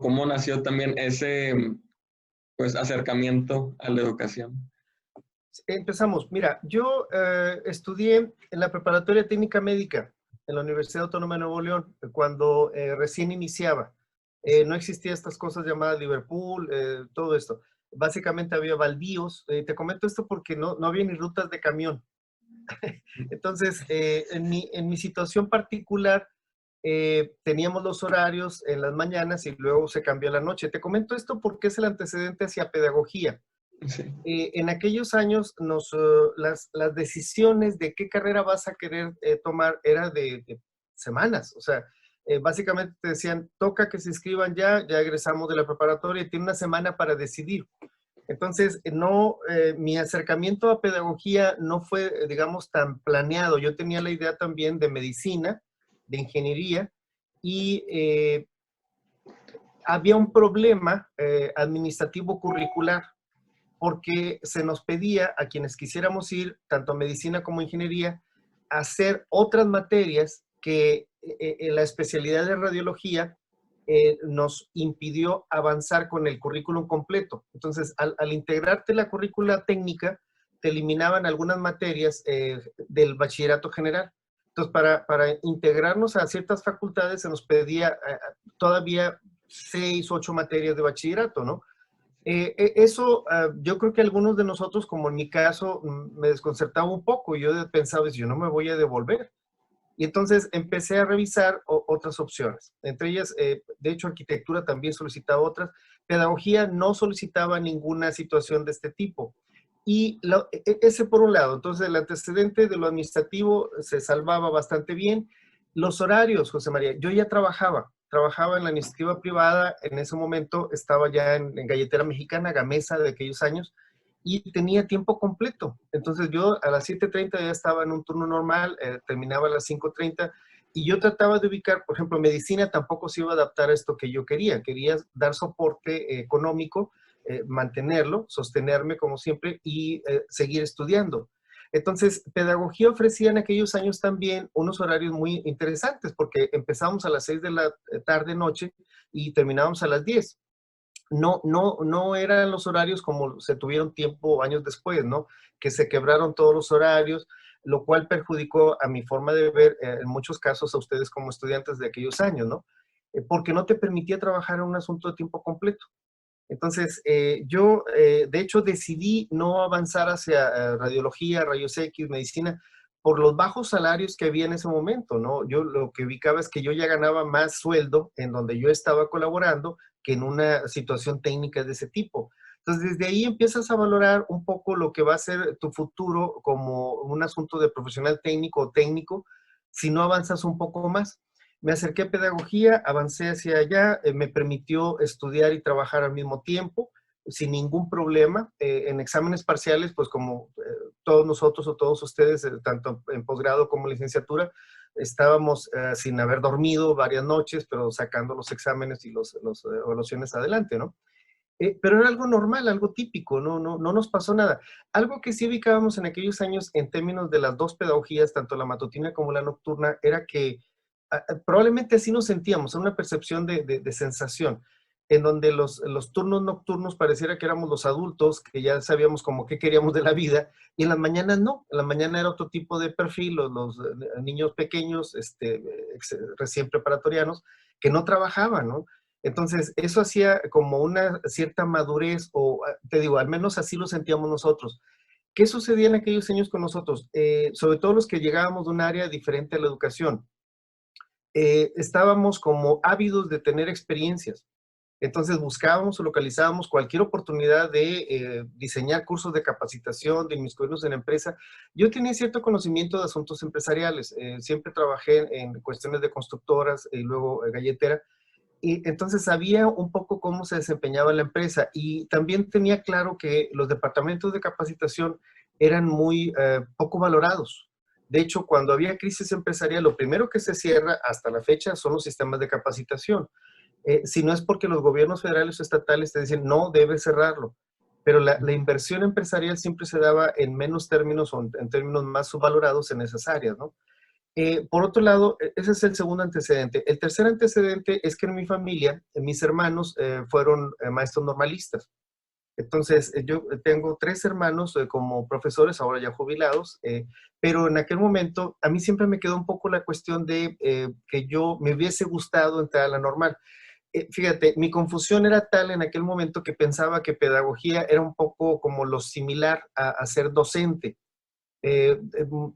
cómo nació también ese, pues, acercamiento a la educación. Empezamos. Mira, yo estudié en la Preparatoria Técnica Médica en la Universidad Autónoma de Nuevo León cuando recién iniciaba. No existían estas cosas llamadas Liverpool, todo esto. Básicamente había baldíos. Te comento esto porque no había ni rutas de camión. Entonces, en mi situación particular, teníamos los horarios en las mañanas y luego se cambió a la noche. Te comento esto porque es el antecedente hacia pedagogía. Sí, En aquellos años las decisiones de qué carrera vas a querer tomar era de semanas. O sea, básicamente te decían, toca que se inscriban ya egresamos de la preparatoria y tiene una semana para decidir. Entonces, mi acercamiento a pedagogía no fue, digamos, tan planeado. Yo tenía la idea también de medicina, de ingeniería, y había un problema administrativo curricular, porque se nos pedía a quienes quisiéramos ir, tanto a medicina como a ingeniería, a hacer otras materias que en la especialidad de radiología nos impidió avanzar con el currículum completo. Entonces, al integrarte la currícula técnica, te eliminaban algunas materias del bachillerato general. Entonces, para integrarnos a ciertas facultades se nos pedía todavía 6, 8 materias de bachillerato, ¿no? Eso, yo creo que algunos de nosotros, como en mi caso, me desconcertaba un poco. Yo pensaba, yo no me voy a devolver. Y entonces empecé a revisar otras opciones. Entre ellas, de hecho, arquitectura también solicitaba otras. Pedagogía no solicitaba ninguna situación de este tipo. Y ese por un lado. Entonces, el antecedente de lo administrativo se salvaba bastante bien. Los horarios, José María, yo ya trabajaba en la iniciativa privada. En ese momento estaba ya en Galletera Mexicana, Gamesa de aquellos años, y tenía tiempo completo. Entonces yo a las 7:30 ya estaba en un turno normal, terminaba a las 5:30, y yo trataba de ubicar, por ejemplo, medicina tampoco se iba a adaptar a esto que yo quería dar soporte económico, mantenerlo, sostenerme como siempre y seguir estudiando. Entonces, pedagogía ofrecía en aquellos años también unos horarios muy interesantes, porque empezamos a las 6 de la tarde, noche, y terminábamos a las 10. No eran los horarios como se tuvieron tiempo años después, ¿no? Que se quebraron todos los horarios, lo cual perjudicó a mi forma de ver, en muchos casos, a ustedes como estudiantes de aquellos años, ¿no? Porque no te permitía trabajar en un asunto de tiempo completo. Entonces, yo, de hecho, decidí no avanzar hacia radiología, rayos X, medicina, por los bajos salarios que había en ese momento, ¿no? Yo lo que ubicaba es que yo ya ganaba más sueldo en donde yo estaba colaborando que en una situación técnica de ese tipo. Entonces, desde ahí empiezas a valorar un poco lo que va a ser tu futuro como un asunto de profesional técnico o técnico, si no avanzas un poco más. Me acerqué a pedagogía, avancé hacia allá, me permitió estudiar y trabajar al mismo tiempo, sin ningún problema. En exámenes parciales, pues como todos nosotros o todos ustedes, tanto en posgrado como licenciatura, estábamos sin haber dormido varias noches, pero sacando los exámenes y las evaluaciones adelante, ¿no? Pero era algo normal, algo típico, no nos pasó nada. Algo que sí ubicábamos en aquellos años en términos de las dos pedagogías, tanto la matutina como la nocturna, era que probablemente así nos sentíamos, una percepción de sensación, en donde los turnos nocturnos pareciera que éramos los adultos, que ya sabíamos como qué queríamos de la vida, y en las mañanas no, en la mañana era otro tipo de perfil, los niños pequeños, recién preparatorianos, que no trabajaban, ¿no? Entonces, eso hacía como una cierta madurez, o te digo, al menos así lo sentíamos nosotros. ¿Qué sucedía en aquellos años con nosotros? Sobre todo los que llegábamos de un área diferente a la educación. Estábamos como ávidos de tener experiencias. Entonces buscábamos o localizábamos cualquier oportunidad de diseñar cursos de capacitación, de inmiscuirnos en la empresa. Yo tenía cierto conocimiento de asuntos empresariales. Siempre trabajé en cuestiones de constructoras y luego galletera. Y entonces sabía un poco cómo se desempeñaba la empresa, y también tenía claro que los departamentos de capacitación eran muy poco valorados. De hecho, cuando había crisis empresarial, lo primero que se cierra hasta la fecha son los sistemas de capacitación. Si no es porque los gobiernos federales o estatales te dicen, no, debes cerrarlo. Pero la inversión empresarial siempre se daba en menos términos o en términos más subvalorados en esas áreas, ¿no? Por otro lado, ese es el segundo antecedente. El tercer antecedente es que en mi familia, mis hermanos fueron maestros normalistas. Entonces, yo tengo tres hermanos como profesores, ahora ya jubilados, pero en aquel momento a mí siempre me quedó un poco la cuestión de que yo me hubiese gustado entrar a la normal. Fíjate, mi confusión era tal en aquel momento que pensaba que pedagogía era un poco como lo similar a ser docente.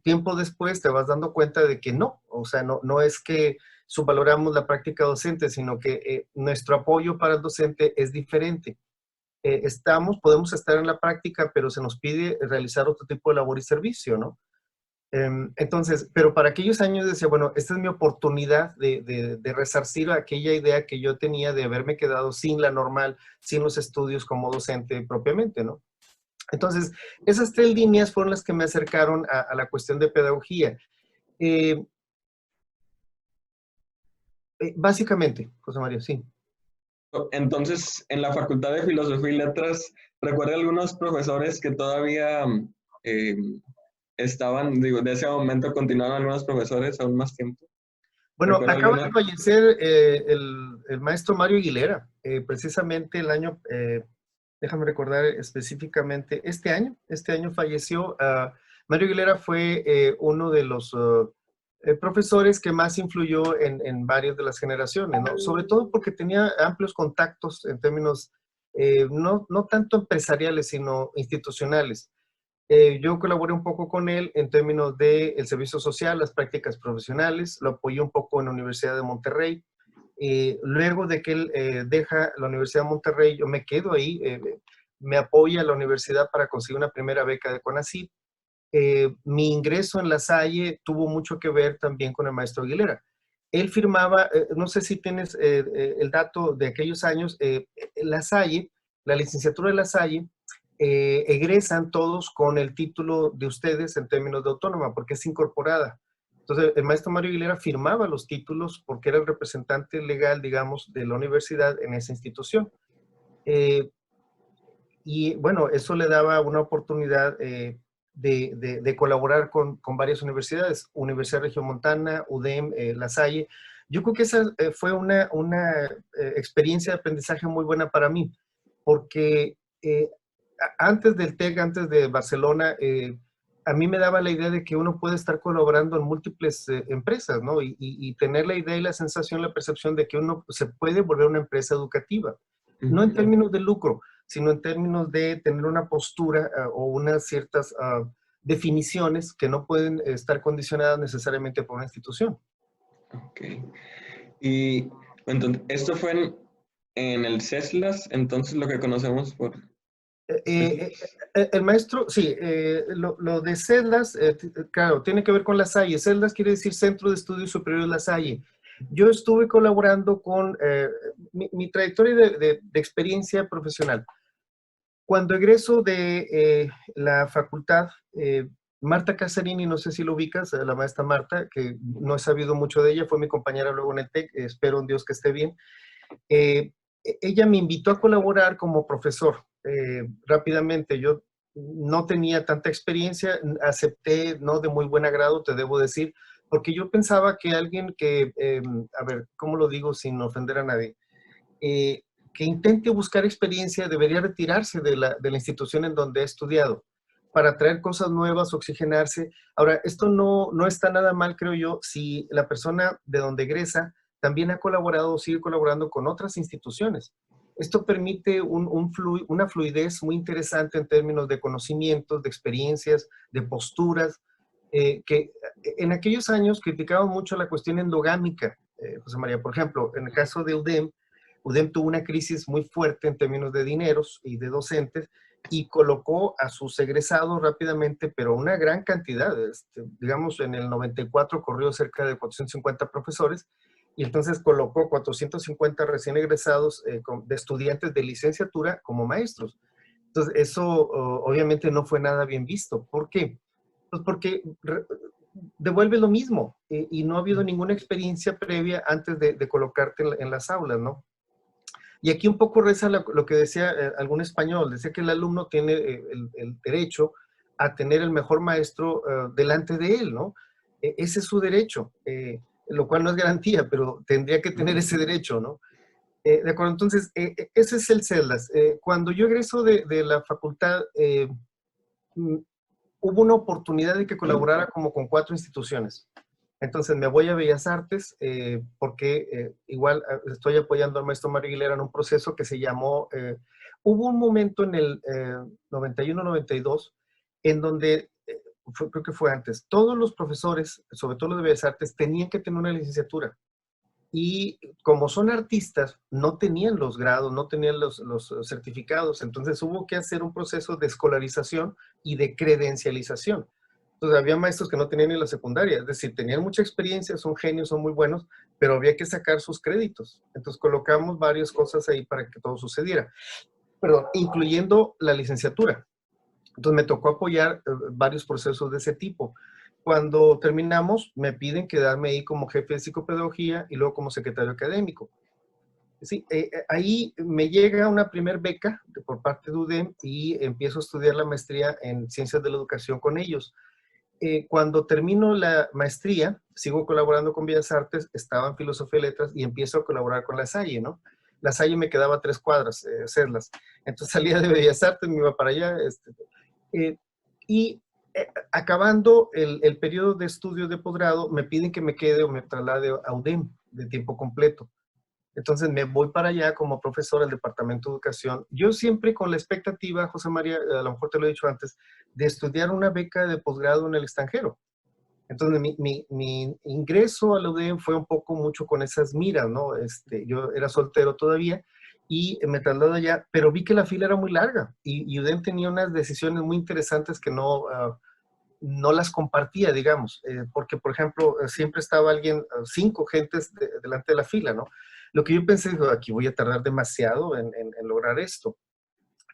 Tiempo después te vas dando cuenta de que no, o sea, no es que subvaloramos la práctica docente, sino que nuestro apoyo para el docente es diferente. Podemos estar en la práctica, pero se nos pide realizar otro tipo de labor y servicio, ¿no? Entonces, pero para aquellos años decía, bueno, esta es mi oportunidad de resarcir aquella idea que yo tenía de haberme quedado sin la normal, sin los estudios como docente propiamente, ¿no? Entonces, esas tres líneas fueron las que me acercaron a la cuestión de pedagogía. Eh, Básicamente, José María, sí. Entonces, en la Facultad de Filosofía y Letras, recuerdo algunos profesores que todavía eh, estaban, digo, de ese momento continuaron algunos profesores aún más tiempo. Bueno, ¿Recuerda acaba de alguno? fallecer el maestro Mario Aguilera, precisamente el año, déjame recordar específicamente, este año falleció. Mario Aguilera fue uno de los profesores que más influyó en varias de las generaciones, ¿no? Sobre todo porque tenía amplios contactos en términos no tanto empresariales, sino institucionales. Yo colaboré un poco con él en términos del servicio social, las prácticas profesionales, lo apoyé un poco en la Universidad de Monterrey. Luego de que él deja la Universidad de Monterrey, yo me quedo ahí, me apoya la universidad para conseguir una primera beca de CONACYT. Mi ingreso en La Salle tuvo mucho que ver también con el maestro Aguilera. Él firmaba, no sé si tienes el dato de aquellos años, La Salle, la licenciatura de La Salle, egresan todos con el título de ustedes en términos de autónoma, porque es incorporada. Entonces, el maestro Mario Aguilera firmaba los títulos porque era el representante legal, digamos, de la universidad en esa institución. Eh, y bueno, eso le daba una oportunidad de colaborar con varias universidades, Universidad Regiomontana, UDEM, La Salle. Yo creo que esa fue una experiencia de aprendizaje muy buena para mí, porque antes del TEC, antes de Barcelona, a mí me daba la idea de que uno puede estar colaborando en múltiples empresas, ¿no? Y tener la idea y la sensación, la percepción de que uno se puede volver una empresa educativa. No en términos de lucro, sino en términos de tener una postura o unas ciertas definiciones que no pueden estar condicionadas necesariamente por una institución. Ok. Y entonces, esto fue en el CESLAS, entonces lo que conocemos por CESLAS. El maestro, sí, lo de CESLAS, claro, tiene que ver con La Salle. CESLAS quiere decir Centro de Estudios Superiores La Salle. Yo estuve colaborando con mi trayectoria de experiencia profesional. Cuando egreso de la facultad, Marta Casarini, no sé si lo ubicas, la maestra Marta, que no he sabido mucho de ella, fue mi compañera luego en el TEC, espero en Dios que esté bien. Eh, Ella me invitó a colaborar como profesor. Rápidamente, yo no tenía tanta experiencia, acepté, no de muy buen agrado, te debo decir, porque yo pensaba que alguien que, a ver, ¿cómo lo digo sin ofender a nadie? Que intente buscar experiencia debería retirarse de la institución en donde ha estudiado para traer cosas nuevas, oxigenarse. Ahora, esto no está nada mal, creo yo, si la persona de donde egresa también ha colaborado o sigue colaborando con otras instituciones. Esto permite una fluidez muy interesante en términos de conocimientos, de experiencias, de posturas, que en aquellos años criticaban mucho la cuestión endogámica, José María. Por ejemplo, en el caso de UDEM tuvo una crisis muy fuerte en términos de dineros y de docentes y colocó a sus egresados rápidamente, pero una gran cantidad, digamos en el 94 corrió cerca de 450 profesores y entonces colocó 450 recién egresados de estudiantes de licenciatura como maestros. Entonces eso obviamente no fue nada bien visto. ¿Por qué? Pues porque devuelve lo mismo y no ha habido ninguna experiencia previa antes de colocarte en las aulas, ¿no? Y aquí un poco reza lo que decía algún español, decía que el alumno tiene el derecho a tener el mejor maestro delante de él, ¿no? ese es su derecho, lo cual no es garantía, pero tendría que tener ese derecho, ¿no? De acuerdo, entonces, ese es el CELDAS. Cuando yo egreso de la facultad, mm, hubo una oportunidad de que colaborara como con 4 instituciones. Entonces me voy a Bellas Artes porque igual estoy apoyando al maestro Mario Aguilera en un proceso que se llamó, hubo un momento en el 91-92 en donde, creo que fue antes, todos los profesores, sobre todo los de Bellas Artes, tenían que tener una licenciatura. Y como son artistas, no tenían los grados, no tenían los certificados, entonces hubo que hacer un proceso de escolarización y de credencialización. Entonces había maestros que no tenían ni la secundaria, es decir, tenían mucha experiencia, son genios, son muy buenos, pero había que sacar sus créditos. Entonces colocamos varias cosas ahí para que todo sucediera, perdón, incluyendo la licenciatura. Entonces me tocó apoyar varios procesos de ese tipo. Cuando terminamos, me piden quedarme ahí como jefe de psicopedagogía y luego como secretario académico. Sí, ahí me llega una primer beca por parte de UDEM y empiezo a estudiar la maestría en Ciencias de la Educación con ellos. Cuando termino la maestría, sigo colaborando con Bellas Artes, estaba en Filosofía y Letras y empiezo a colaborar con La Salle, ¿no? La Salle me quedaba a 3 cuadras, hacerlas. Entonces salía de Bellas Artes, me iba para allá, eh, y acabando el periodo de estudio de posgrado, me piden que me quede o me traslade a UDEM de tiempo completo. Entonces me voy para allá como profesor del Departamento de Educación. Yo siempre con la expectativa, José María, a lo mejor te lo he dicho antes, de estudiar una beca de posgrado en el extranjero. Entonces mi ingreso a la UDEM fue un poco mucho con esas miras, ¿no? Yo era soltero todavía y me trasladé allá, pero vi que la fila era muy larga y UDEM tenía unas decisiones muy interesantes que no las compartía, digamos, porque, por ejemplo, siempre estaba alguien, 5 gentes delante de la fila, ¿no? Lo que yo pensé, digo, aquí voy a tardar demasiado en lograr esto.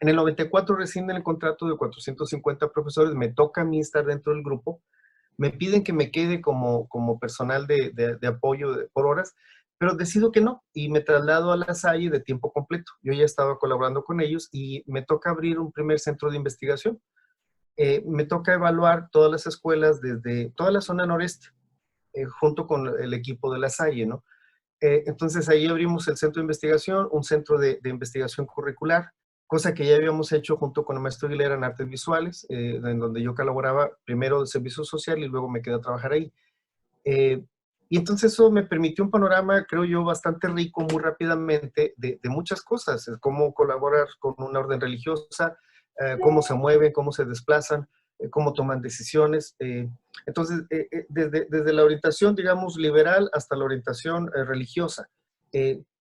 En el 94 rescinden el contrato de 450 profesores, me toca a mí estar dentro del grupo, me piden que me quede como personal de apoyo por horas, pero decido que no y me traslado a La Salle de tiempo completo. Yo ya estaba colaborando con ellos y me toca abrir un primer centro de investigación. Me toca evaluar todas las escuelas desde toda la zona noreste, junto con el equipo de La Salle, ¿no? Entonces ahí abrimos el centro de investigación, un centro de investigación curricular, cosa que ya habíamos hecho junto con el maestro Aguilera en artes visuales, en donde yo colaboraba primero de servicio social y luego me quedé a trabajar ahí. Eh, y entonces eso me permitió un panorama, creo yo, bastante rico muy rápidamente de muchas cosas, cómo colaborar con una orden religiosa, cómo se mueven, cómo se desplazan, cómo toman decisiones. Entonces, desde la orientación, digamos, liberal hasta la orientación religiosa,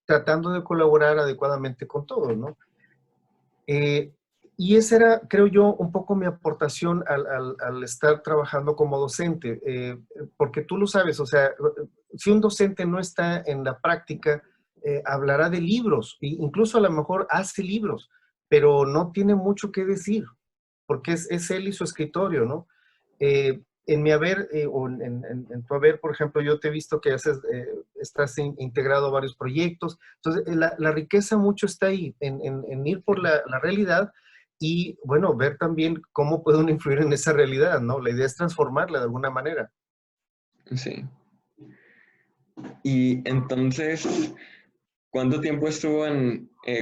tratando de colaborar adecuadamente con todos, ¿no? Eh, y esa era, creo yo, un poco mi aportación al estar trabajando como docente, porque tú lo sabes, o sea, si un docente no está en la práctica, hablará de libros, e incluso a lo mejor hace libros, pero no tiene mucho que decir, porque es él y su escritorio, ¿no? En mi haber, o en tu haber, por ejemplo, yo te he visto que estás integrado a varios proyectos. Entonces, la riqueza mucho está ahí, en ir por la realidad y, bueno, ver también cómo puede uno influir en esa realidad, ¿no? La idea es transformarla de alguna manera. Sí. Y entonces, ¿cuánto tiempo estuvo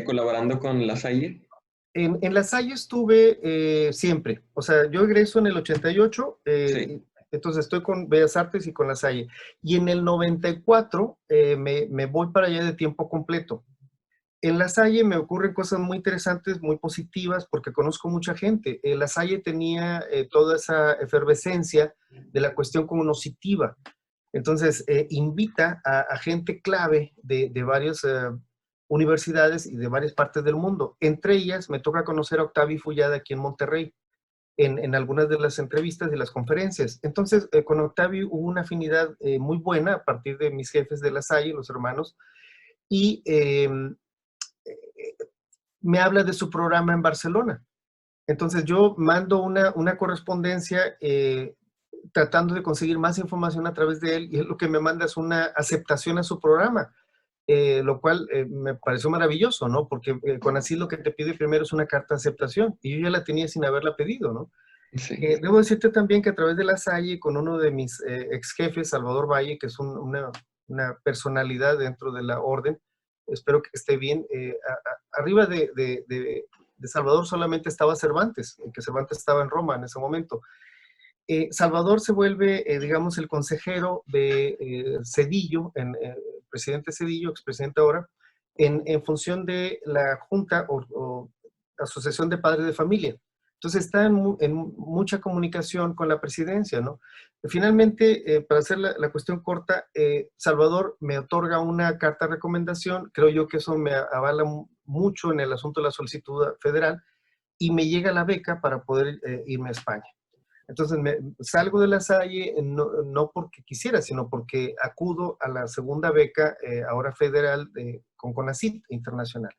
colaborando con La Salle? En La Salle estuve siempre, o sea, yo egreso en el 88, Sí. entonces estoy con Bellas Artes y con La Salle. Y en el 94 me voy para allá de tiempo completo. En La Salle me ocurren cosas muy interesantes, muy positivas, porque conozco mucha gente. La Salle tenía toda esa efervescencia de la cuestión cognitiva. Entonces, invita a gente clave de varias universidades y de varias partes del mundo. Entre ellas, me toca conocer a Octavio Fullada aquí en Monterrey, en algunas de las entrevistas y las conferencias. Entonces, con Octavio hubo una afinidad muy buena a partir de mis jefes de La Salle, los hermanos, y me habla de su programa en Barcelona. Entonces yo mando una correspondencia tratando de conseguir más información a través de él y lo que me manda es una aceptación a su programa, lo cual me pareció maravilloso, ¿no? Porque con así lo que te pide primero es una carta de aceptación y yo ya la tenía sin haberla pedido, ¿no? Sí, Debo decirte también que a través de la Salle, con uno de mis ex jefes, Salvador Valle, que es una personalidad dentro de la orden, espero que esté bien. Arriba de Salvador solamente estaba Cervantes, que Cervantes estaba en Roma en ese momento. Salvador se vuelve, digamos, el consejero de Cedillo, presidente Cedillo, expresidente ahora, en función de la Junta o Asociación de Padres de Familia. Entonces está en mucha comunicación con la presidencia, ¿no? Finalmente, para hacer la cuestión corta, Salvador me otorga una carta de recomendación, creo yo que eso me avala mucho en el asunto de la solicitud federal, y me llega la beca para poder irme a España. Entonces salgo de la Salle no porque quisiera, sino porque acudo a la segunda beca, ahora federal, con CONACYT internacional.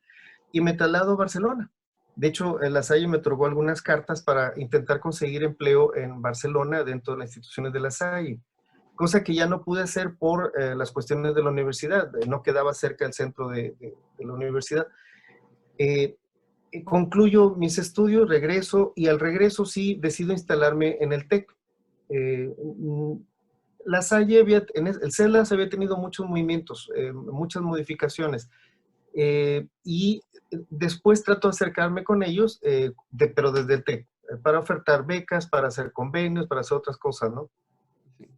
Y me traslado a Barcelona. De hecho, la Salle me otorgó algunas cartas para intentar conseguir empleo en Barcelona dentro de las instituciones de la Salle, cosa que ya no pude hacer por las cuestiones de la universidad. No quedaba cerca del centro de la universidad. Eh, Concluyo mis estudios, regreso y al regreso sí decido instalarme en el TEC. La Salle el CELAS había tenido muchos movimientos, muchas modificaciones, y después trato de acercarme con ellos, pero desde el TEC, para ofertar becas, para hacer convenios, para hacer otras cosas, ¿no? sí.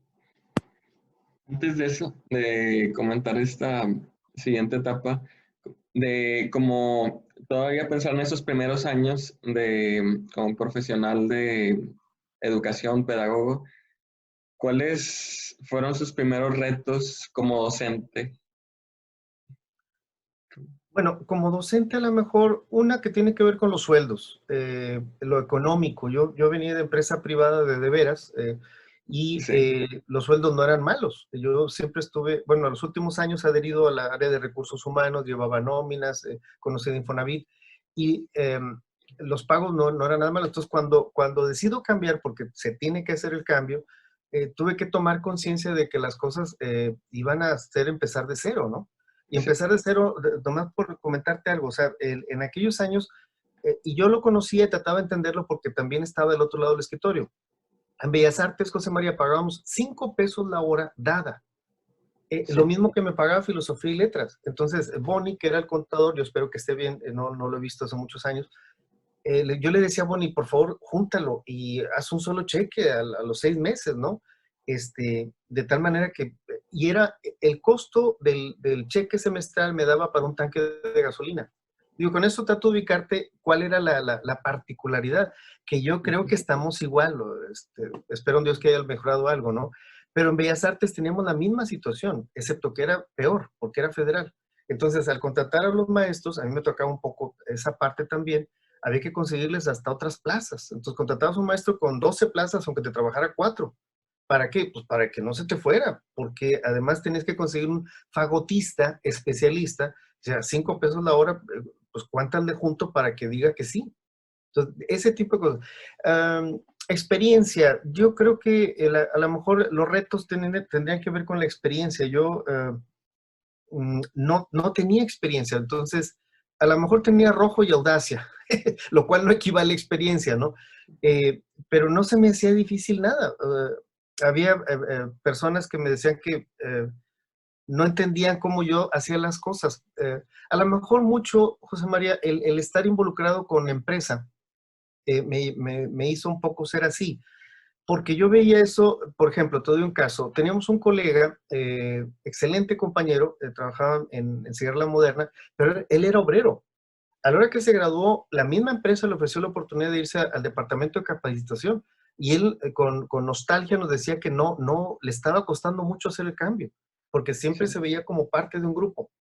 Antes de eso, de comentar esta siguiente etapa, de como todavía pensar en esos primeros años de como profesional de educación, pedagogo, ¿cuáles fueron sus primeros retos como docente? Bueno, como docente a lo mejor una que tiene que ver con los sueldos, lo económico. Yo venía de empresa privada de veras, y Sí, los sueldos no eran malos. Yo siempre estuve, bueno, en los últimos años adherido a la área de recursos humanos, llevaba nóminas, conocí de Infonavit, y los pagos no eran nada malos. Entonces, cuando decido cambiar, porque se tiene que hacer el cambio, tuve que tomar conciencia de que las cosas iban a ser empezar de cero, ¿no? Y sí, empezar de cero, nomás por comentarte algo, o sea, en aquellos años, y yo lo conocía y trataba de entenderlo porque también estaba del otro lado del escritorio. En Bellas Artes, José María, pagábamos 5 pesos la hora dada. Lo sí, mismo que me pagaba Filosofía y Letras. Entonces, Bonnie, que era el contador, yo espero que esté bien, no lo he visto hace muchos años, yo le decía a Bonnie, por favor, júntalo y haz un solo cheque a los 6 meses, ¿no? De tal manera que, y era el costo del cheque semestral me daba para un tanque de gasolina. Digo, con eso trato de ubicarte cuál era la particularidad, que yo creo que estamos igual, espero en Dios que haya mejorado algo, ¿no? Pero en Bellas Artes teníamos la misma situación, excepto que era peor, porque era federal. Entonces, al contratar a los maestros, a mí me tocaba un poco esa parte también, había que conseguirles hasta otras plazas. Entonces contratabas un maestro con 12 plazas, aunque te trabajara 4. ¿Para qué? Pues para que no se te fuera, porque además tenías que conseguir un fagotista especialista, o sea, 5 pesos la hora, pues cuántas le junto para que diga que sí. Entonces, ese tipo de cosas. Experiencia, yo creo que a lo mejor los retos tendrían que ver con la experiencia. Yo no tenía experiencia, entonces a lo mejor tenía arrojo y audacia, lo cual no equivale a experiencia, ¿no? Pero no se me hacía difícil nada. Había personas que me decían que no entendían cómo yo hacía las cosas. A lo mejor mucho, José María, el estar involucrado con la empresa me hizo un poco ser así. Porque yo veía eso, por ejemplo, te doy un caso. Teníamos un colega, excelente compañero, trabajaba en Cigarra La Moderna, pero él era obrero. A la hora que se graduó, la misma empresa le ofreció la oportunidad de irse al departamento de capacitación y él con nostalgia nos decía que no, le estaba costando mucho hacer el cambio, porque siempre sí. se veía como parte de un grupo.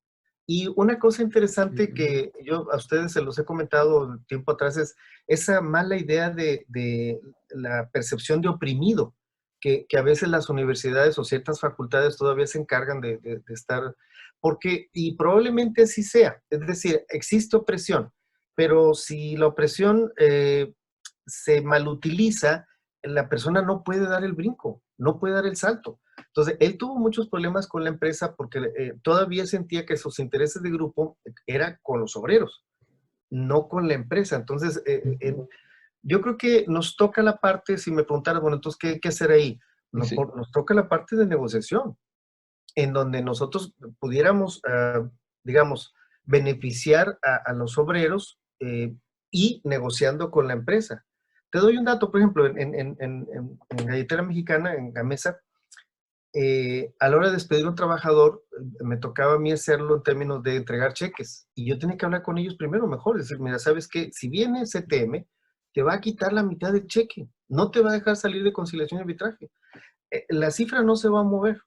Y una cosa interesante Ujú. que yo a ustedes se los he comentado tiempo atrás es esa mala idea de la percepción de oprimido, que a veces las universidades o ciertas facultades todavía se encargan de estar, porque, y probablemente así sea, es decir, existe opresión, pero si la opresión se malutiliza, la persona no puede dar el brinco, no puede dar el salto. Entonces, él tuvo muchos problemas con la empresa porque todavía sentía que sus intereses de grupo era con los obreros, no con la empresa. Entonces, Yo creo que nos toca la parte, si me preguntaras, bueno, entonces, ¿qué hacer ahí? Sí, Nos toca la parte de negociación, en donde nosotros pudiéramos, digamos, beneficiar a los obreros y negociando con la empresa. Te doy un dato, por ejemplo, en Galletera Mexicana, en Gamesa, a la hora de despedir a un trabajador, me tocaba a mí hacerlo en términos de entregar cheques. Y yo tenía que hablar con ellos primero, mejor. decir, mira, ¿sabes qué? Si viene CTM, te va a quitar la mitad del cheque. No te va a dejar salir de conciliación y arbitraje. La cifra no se va a mover.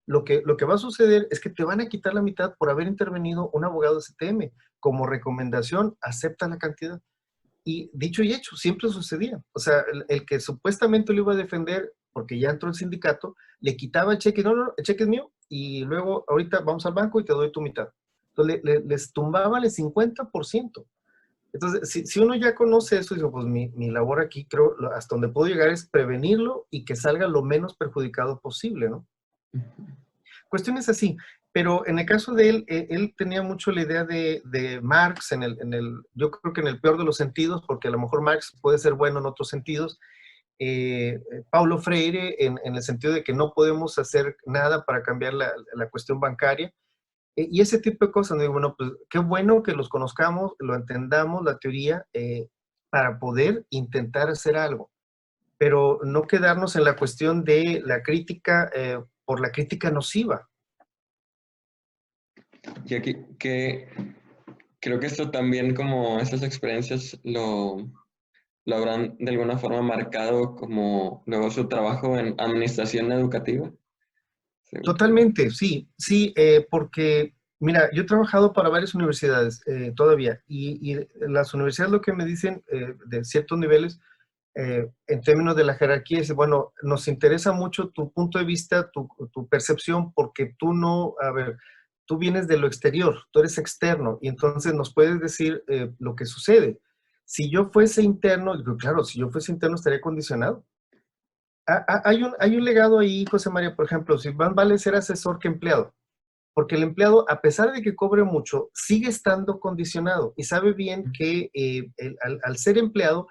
Lo que va a suceder es que te van a quitar la mitad por haber intervenido un abogado de CTM. Como recomendación, acepta la cantidad. Y dicho y hecho, siempre sucedía. O sea, el que supuestamente lo iba a defender, porque ya entró el sindicato, le quitaba el cheque, no, no, el cheque es mío, y luego ahorita vamos al banco y te doy tu mitad. Entonces les tumbaba el 50%. Entonces, si uno ya conoce eso, digo, pues mi labor aquí, creo, hasta donde puedo llegar es prevenirlo y que salga lo menos perjudicado posible, ¿no? Cuestiones así. Pero en el caso de él, él tenía mucho la idea de Marx, yo creo que en el peor de los sentidos, porque a lo mejor Marx puede ser bueno en otros sentidos. Paulo Freire, en el sentido de que no podemos hacer nada para cambiar la cuestión bancaria. Y ese tipo de cosas, ¿no? Digo, bueno, pues qué bueno que los conozcamos, lo entendamos, la teoría, para poder intentar hacer algo. Pero no quedarnos en la cuestión de la crítica por la crítica nociva. y aquí que creo que esto también, como estas experiencias, lo habrán de alguna forma marcado como luego su trabajo en administración educativa. Sí. Totalmente, sí, sí, porque, mira, yo he trabajado para varias universidades todavía, y las universidades lo que me dicen de ciertos niveles, en términos de la jerarquía, es, bueno, nos interesa mucho tu punto de vista, tu percepción, porque tú no, a ver, tú vienes de lo exterior, tú eres externo, y entonces nos puedes decir lo que sucede. Si yo fuese interno, digo, claro, si yo fuese interno estaría condicionado. Hay un legado ahí, José María, por ejemplo, si más vale ser asesor que empleado, porque el empleado, a pesar de que cobre mucho, sigue estando condicionado y sabe bien que al ser empleado,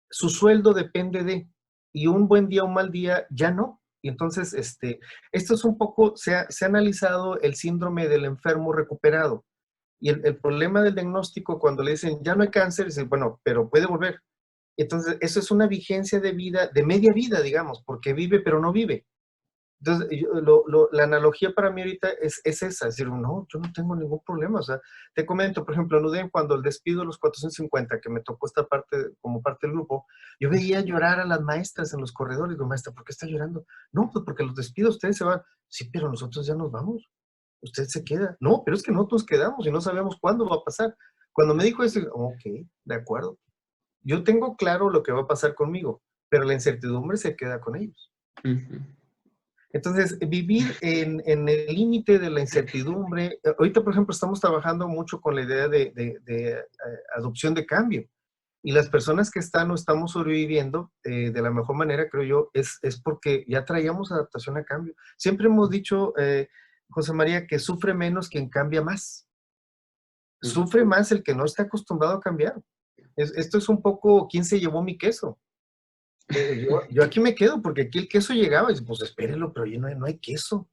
su sueldo depende de, y un buen día o un mal día ya no. Y entonces, esto es un poco, se ha analizado el síndrome del enfermo recuperado. Y el problema del diagnóstico, cuando le dicen, ya no hay cáncer, dice, bueno, pero puede volver. Entonces, eso es una vigencia de vida, de media vida, digamos, porque vive pero no vive. Entonces, la analogía para mí ahorita es esa, es decir, no, yo no tengo ningún problema. O sea, te comento, por ejemplo, en UDEM, cuando el despido de los 450, que me tocó esta parte, como parte del grupo, yo veía llorar a las maestras en los corredores. Digo, maestra, ¿por qué está llorando? No, pues porque los despidos, ustedes se van. Sí, pero nosotros ya nos vamos. Usted se queda. No, pero es que nosotros quedamos y no sabemos cuándo va a pasar. Cuando me dijo eso, ok, de acuerdo. Yo tengo claro lo que va a pasar conmigo, pero la incertidumbre se queda con ellos. Ujú. Entonces, vivir en el límite de la incertidumbre, ahorita, por ejemplo, estamos trabajando mucho con la idea de adopción de cambio. Y las personas que están o estamos sobreviviendo de la mejor manera, creo yo, es porque ya traíamos adaptación a cambio. Siempre hemos dicho, José María, que sufre menos quien cambia más. Sufre más el que no está acostumbrado a cambiar. Esto es un poco, ¿quién se llevó mi queso? Yo aquí me quedo porque aquí el queso llegaba y dice, pues espérenlo, pero ya no hay queso.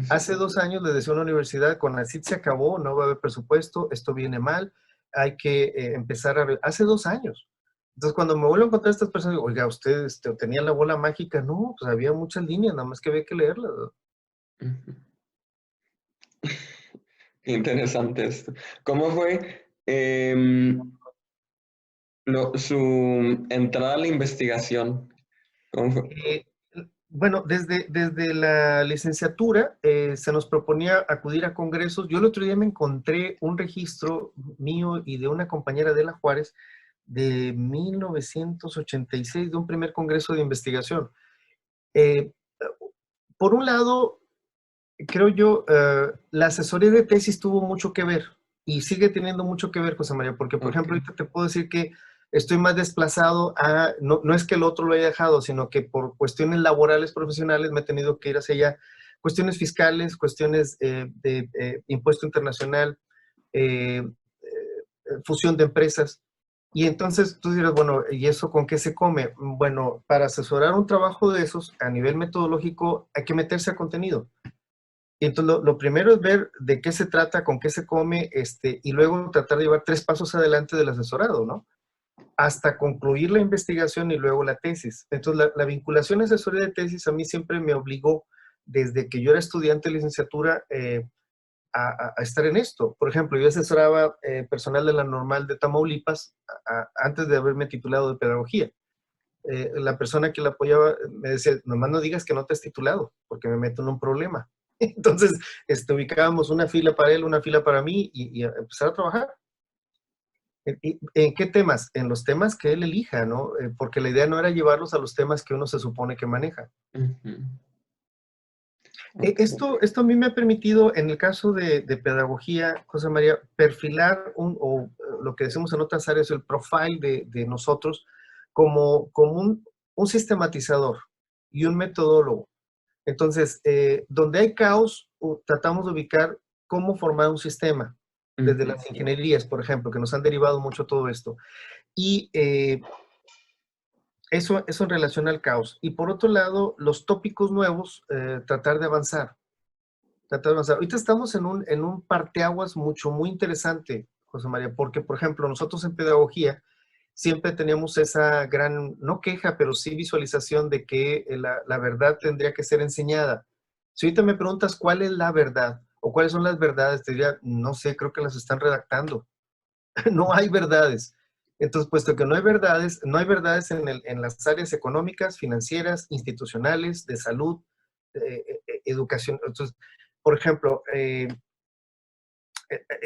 Hace 2 años les decía a una universidad, con la CIT se acabó, no va a haber presupuesto, esto viene mal, hay que empezar a... Hace 2 años. Entonces, cuando me vuelvo a encontrar estas personas, digo, oiga, ¿usted tenía la bola mágica? No, pues había muchas líneas, nada más que había que leerlas. Ujú. Qué interesante esto. ¿Cómo fue su entrada a la investigación? ¿Cómo fue? Eh, bueno, desde la licenciatura se nos proponía acudir a congresos. Yo el otro día me encontré un registro mío y de una compañera de La Juárez de 1986, de un primer congreso de investigación. Eh, por un lado, creo yo, la asesoría de tesis tuvo mucho que ver y sigue teniendo mucho que ver, José María, porque, por Ok. ejemplo, ahorita te puedo decir que estoy más desplazado no es que el otro lo haya dejado, sino que por cuestiones laborales, profesionales, me he tenido que ir hacia allá. Cuestiones fiscales, cuestiones de impuesto internacional, fusión de empresas. Y entonces tú dirás, bueno, ¿y eso con qué se come? Bueno, para asesorar un trabajo de esos a nivel metodológico hay que meterse a contenido. Y entonces lo primero es ver de qué se trata, con qué se come, y luego tratar de llevar 3 pasos adelante del asesorado, ¿no? Hasta concluir la investigación y luego la tesis. Entonces la vinculación a asesoría de tesis a mí siempre me obligó, desde que yo era estudiante de licenciatura, a estar en esto. Por ejemplo, yo asesoraba personal de la Normal de Tamaulipas antes de haberme titulado de pedagogía. La persona que la apoyaba me decía, nomás no digas que no te has titulado, porque me meto en un problema. Entonces, ubicábamos una fila para él, una fila para mí, y a empezar a trabajar. ¿En qué temas? En los temas que él elija, ¿no? Porque la idea no era llevarlos a los temas que uno se supone que maneja. Ujú. Ok. Esto a mí me ha permitido, en el caso de pedagogía, José María, perfilar lo que decimos en otras áreas, el profile de nosotros como un sistematizador y un metodólogo. Entonces, donde hay caos, tratamos de ubicar cómo formar un sistema, desde Ujú. las ingenierías, por ejemplo, que nos han derivado mucho todo esto. Y eso en relación al caos. Y por otro lado, los tópicos nuevos, tratar de avanzar. Tratar de avanzar. Ahorita estamos en un parteaguas muy interesante, José María, porque, por ejemplo, nosotros en pedagogía siempre teníamos esa gran, no queja, pero sí visualización de que la verdad tendría que ser enseñada. Si ahorita me preguntas cuál es la verdad o cuáles son las verdades, te diría, no sé, creo que las están redactando. No hay verdades. Entonces, puesto que no hay verdades en las áreas económicas, financieras, institucionales, de salud, educación. Entonces, por ejemplo,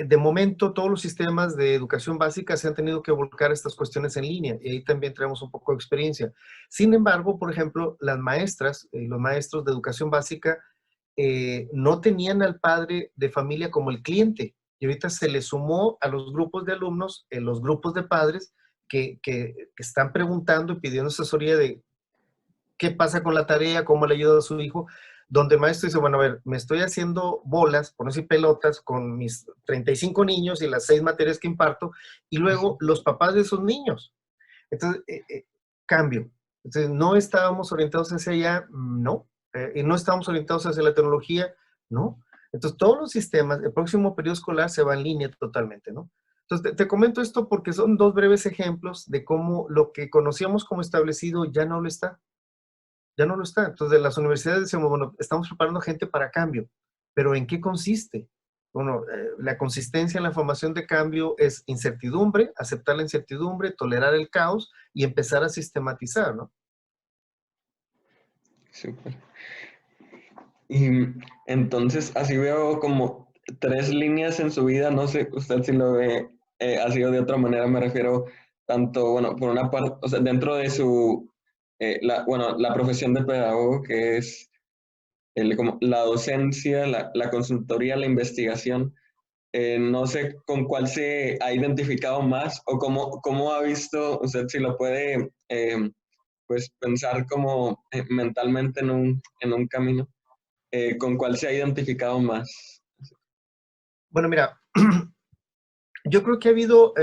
de momento todos los sistemas de educación básica se han tenido que volcar estas cuestiones en línea y ahí también tenemos un poco de experiencia. Sin embargo, por ejemplo, las maestras y los maestros de educación básica no tenían al padre de familia como el cliente y ahorita se le sumó a los grupos de alumnos, los grupos de padres que están preguntando y pidiendo asesoría de qué pasa con la tarea, cómo le ayuda a su hijo, donde el maestro dice, bueno, a ver, me estoy haciendo bolas, por no decir pelotas, con mis 35 niños y las 6 materias que imparto, y luego los papás de esos niños. Entonces, cambio. Entonces, no estábamos orientados hacia allá, no. Y no estábamos orientados hacia la tecnología, no. Entonces, todos los sistemas, el próximo periodo escolar se va en línea totalmente, ¿no? Entonces, te comento esto porque son 2 breves ejemplos de cómo lo que conocíamos como establecido ya no lo está. Ya no lo está. Entonces, las universidades decimos, bueno, estamos preparando gente para cambio, pero ¿en qué consiste? Bueno, la consistencia en la formación de cambio es incertidumbre, aceptar la incertidumbre, tolerar el caos y empezar a sistematizar, ¿no? Súper. Y entonces así veo como 3 líneas en su vida, no sé usted si lo ve así o de otra manera, me refiero tanto, bueno, por una parte, o sea, dentro de su, bueno, la profesión de pedagogo, que es como la docencia, la consultoría, la investigación, no sé con cuál se ha identificado más o cómo ha visto, usted si lo puede, pues pensar como mentalmente en un camino con cuál se ha identificado más. Bueno, mira, yo creo que ha habido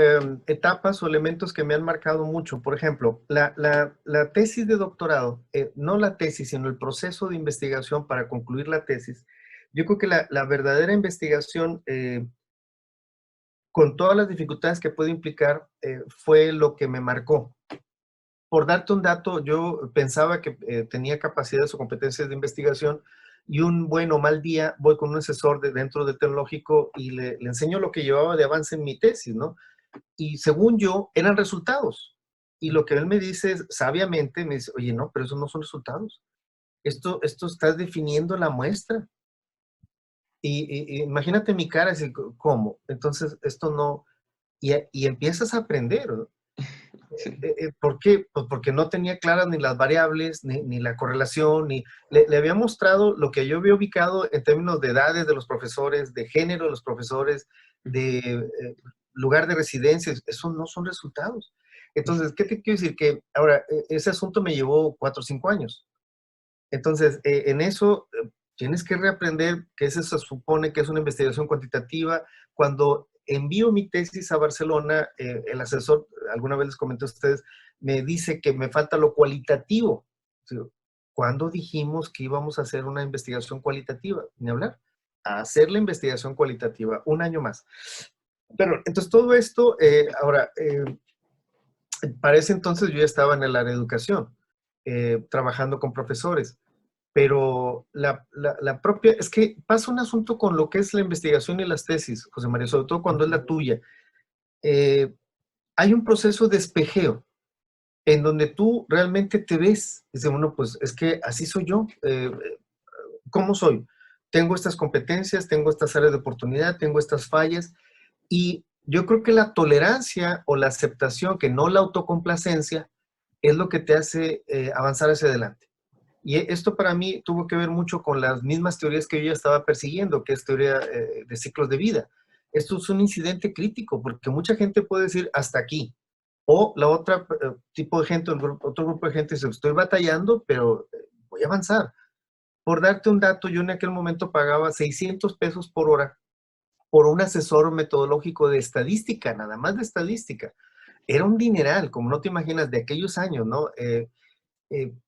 etapas o elementos que me han marcado mucho. Por ejemplo, la tesis de doctorado, no la tesis, sino el proceso de investigación para concluir la tesis. Yo creo que la verdadera investigación, con todas las dificultades que puede implicar, fue lo que me marcó. Por darte un dato, yo pensaba que tenía capacidades o competencias de investigación y un buen o mal día voy con un asesor dentro del tecnológico y le enseño lo que llevaba de avance en mi tesis, ¿no? Y según yo, eran resultados. Y lo que él me dice sabiamente, me dice, oye, no, pero esos no son resultados. Esto estás definiendo la muestra. Y imagínate mi cara, así, ¿cómo? Entonces, esto no... Y empiezas a aprender, ¿no? Sí. ¿Por qué? Pues porque no tenía claras ni las variables, ni la correlación, ni le había mostrado lo que yo había ubicado en términos de edades de los profesores, de género de los profesores, de lugar de residencia. Eso no son resultados. Entonces, ¿qué te quiero decir? Que ahora, ese asunto me llevó 4 o 5 años. Entonces, en eso tienes que reaprender que eso se supone que es una investigación cuantitativa. Cuando envío mi tesis a Barcelona, el asesor alguna vez les comenté a ustedes, me dice que me falta lo cualitativo. ¿Cuándo dijimos que íbamos a hacer una investigación cualitativa? Ni hablar. A hacer la investigación cualitativa, un año más. Pero entonces todo esto, para ese entonces yo ya estaba en el área de educación, trabajando con profesores, pero la propia, es que pasa un asunto con lo que es la investigación y las tesis, José María, sobre todo cuando es la tuya. Hay un proceso de espejeo en donde tú realmente te ves. Dice, bueno, pues es que así soy yo. ¿Cómo soy? Tengo estas competencias, tengo estas áreas de oportunidad, tengo estas fallas, y yo creo que la tolerancia o la aceptación, que no la autocomplacencia, es lo que te hace avanzar hacia adelante. Y esto para mí tuvo que ver mucho con las mismas teorías que yo ya estaba persiguiendo, que es teoría de ciclos de vida. Esto es un incidente crítico, porque mucha gente puede decir hasta aquí. O la otra tipo de gente, otro grupo de gente dice, estoy batallando, pero voy a avanzar. Por darte un dato, yo en aquel momento pagaba 600 pesos por hora por un asesor metodológico de estadística, nada más de estadística. Era un dineral, como no te imaginas, de aquellos años, ¿no?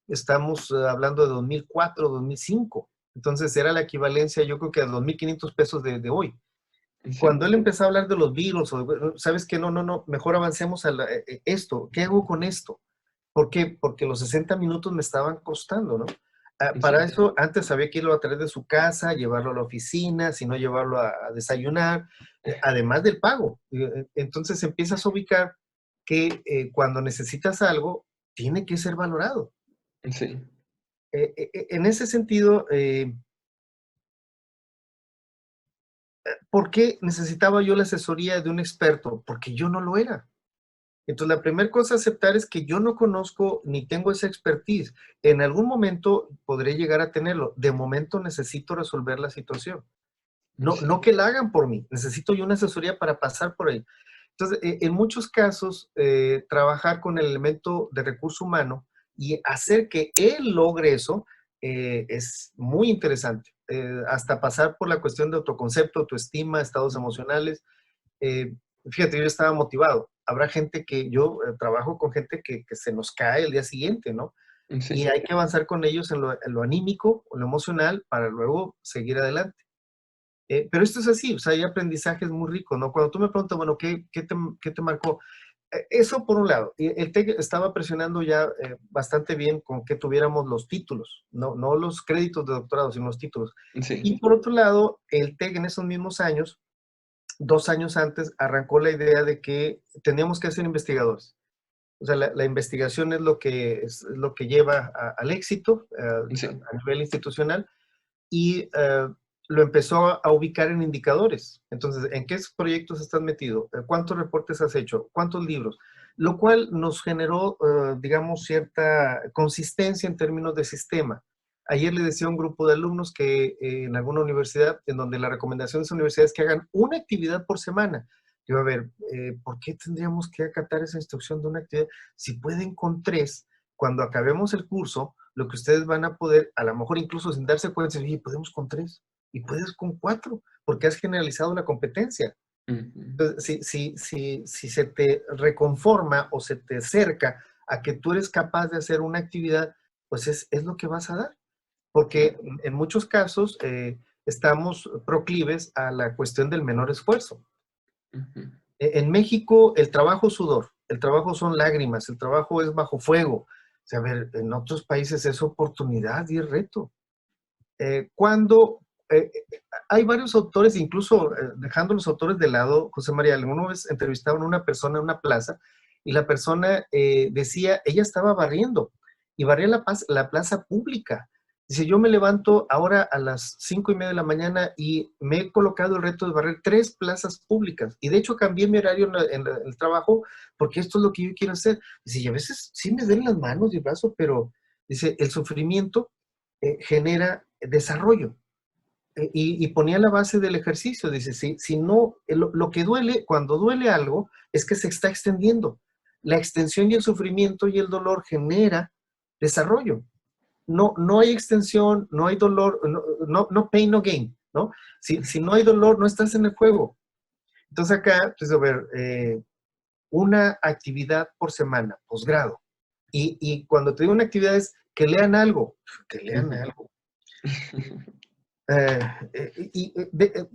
Estamos hablando de 2004, 2005. Entonces era la equivalencia, yo creo que a 2.500 pesos de hoy. Sí. Cuando él empezó a hablar de los virus, ¿sabes qué? No, mejor avancemos a esto. ¿Qué hago con esto? ¿Por qué? Porque los 60 minutos me estaban costando, ¿no? Para eso, antes había que irlo a través de su casa, llevarlo a la oficina, si no llevarlo a desayunar, además del pago. Entonces empiezas a ubicar que cuando necesitas algo, tiene que ser valorado. Sí. En ese sentido, ¿por qué necesitaba yo la asesoría de un experto? Porque yo no lo era. Entonces, la primera cosa a aceptar es que yo no conozco ni tengo esa expertise. En algún momento podré llegar a tenerlo. De momento necesito resolver la situación. No que la hagan por mí. Necesito yo una asesoría para pasar por ahí. Entonces, en muchos casos, trabajar con el elemento de recurso humano y hacer que él logre eso es muy interesante. Hasta pasar por la cuestión de autoconcepto, autoestima, estados emocionales. Eh, Fíjate, yo estaba motivado. Habrá gente que yo trabajo con gente que se nos cae el día siguiente, ¿no? Y Sí. hay que avanzar con ellos en lo anímico o lo emocional para luego seguir adelante. Pero esto es así, o sea, hay aprendizajes muy ricos, ¿no? Cuando tú me preguntas, bueno, ¿qué te marcó? Eso por un lado. Y el TEC estaba presionando ya bastante bien con que tuviéramos los títulos, no los créditos de doctorado, sino los títulos. Sí. Y por otro lado, el TEC en esos mismos años, 2 años antes, arrancó la idea de que teníamos que ser investigadores. O sea, la investigación es lo que lleva al éxito Sí. a nivel institucional, y lo empezó a ubicar en indicadores. Entonces, ¿en qué proyectos estás metido? ¿Cuántos reportes has hecho? ¿Cuántos libros? Lo cual nos generó, digamos, cierta consistencia en términos de sistema. Ayer le decía a un grupo de alumnos que en alguna universidad, en donde la recomendación de esa universidad es que hagan una actividad por semana. Yo, a ver, ¿por qué tendríamos que acatar esa instrucción de una actividad? Si pueden con 3, cuando acabemos el curso, lo que ustedes van a poder, a lo mejor incluso sin darse cuenta, decir, podemos con 3 y puedes con 4, porque has generalizado la competencia. Entonces, si se te reconforma o se te acerca a que tú eres capaz de hacer una actividad, pues es lo que vas a dar. Porque en muchos casos estamos proclives a la cuestión del menor esfuerzo. En México, el trabajo es sudor, el trabajo son lágrimas, el trabajo es bajo fuego. O sea, a ver, en otros países es oportunidad y es reto. Cuando hay varios autores, incluso dejando los autores de lado, José María, alguna vez entrevistaban a una persona en una plaza y la persona decía, ella estaba barriendo y barría la plaza pública. Dice, yo me levanto ahora a las 5:30 de la mañana y me he colocado el reto de barrer 3 plazas públicas. Y de hecho cambié mi horario en el trabajo porque esto es lo que yo quiero hacer. Dice, y a veces sí me duelen las manos y el brazo, pero dice, el sufrimiento genera desarrollo. Y ponía la base del ejercicio. Dice, si no, lo que duele, cuando duele algo, es que se está extendiendo. La extensión y el sufrimiento y el dolor genera desarrollo. No hay extensión, no hay dolor, no pain, no gain, ¿no? Si no hay dolor, no estás en el juego. Entonces acá, pues a ver, una actividad por semana, posgrado. Y cuando te digo una actividad es que lean algo, que lean algo.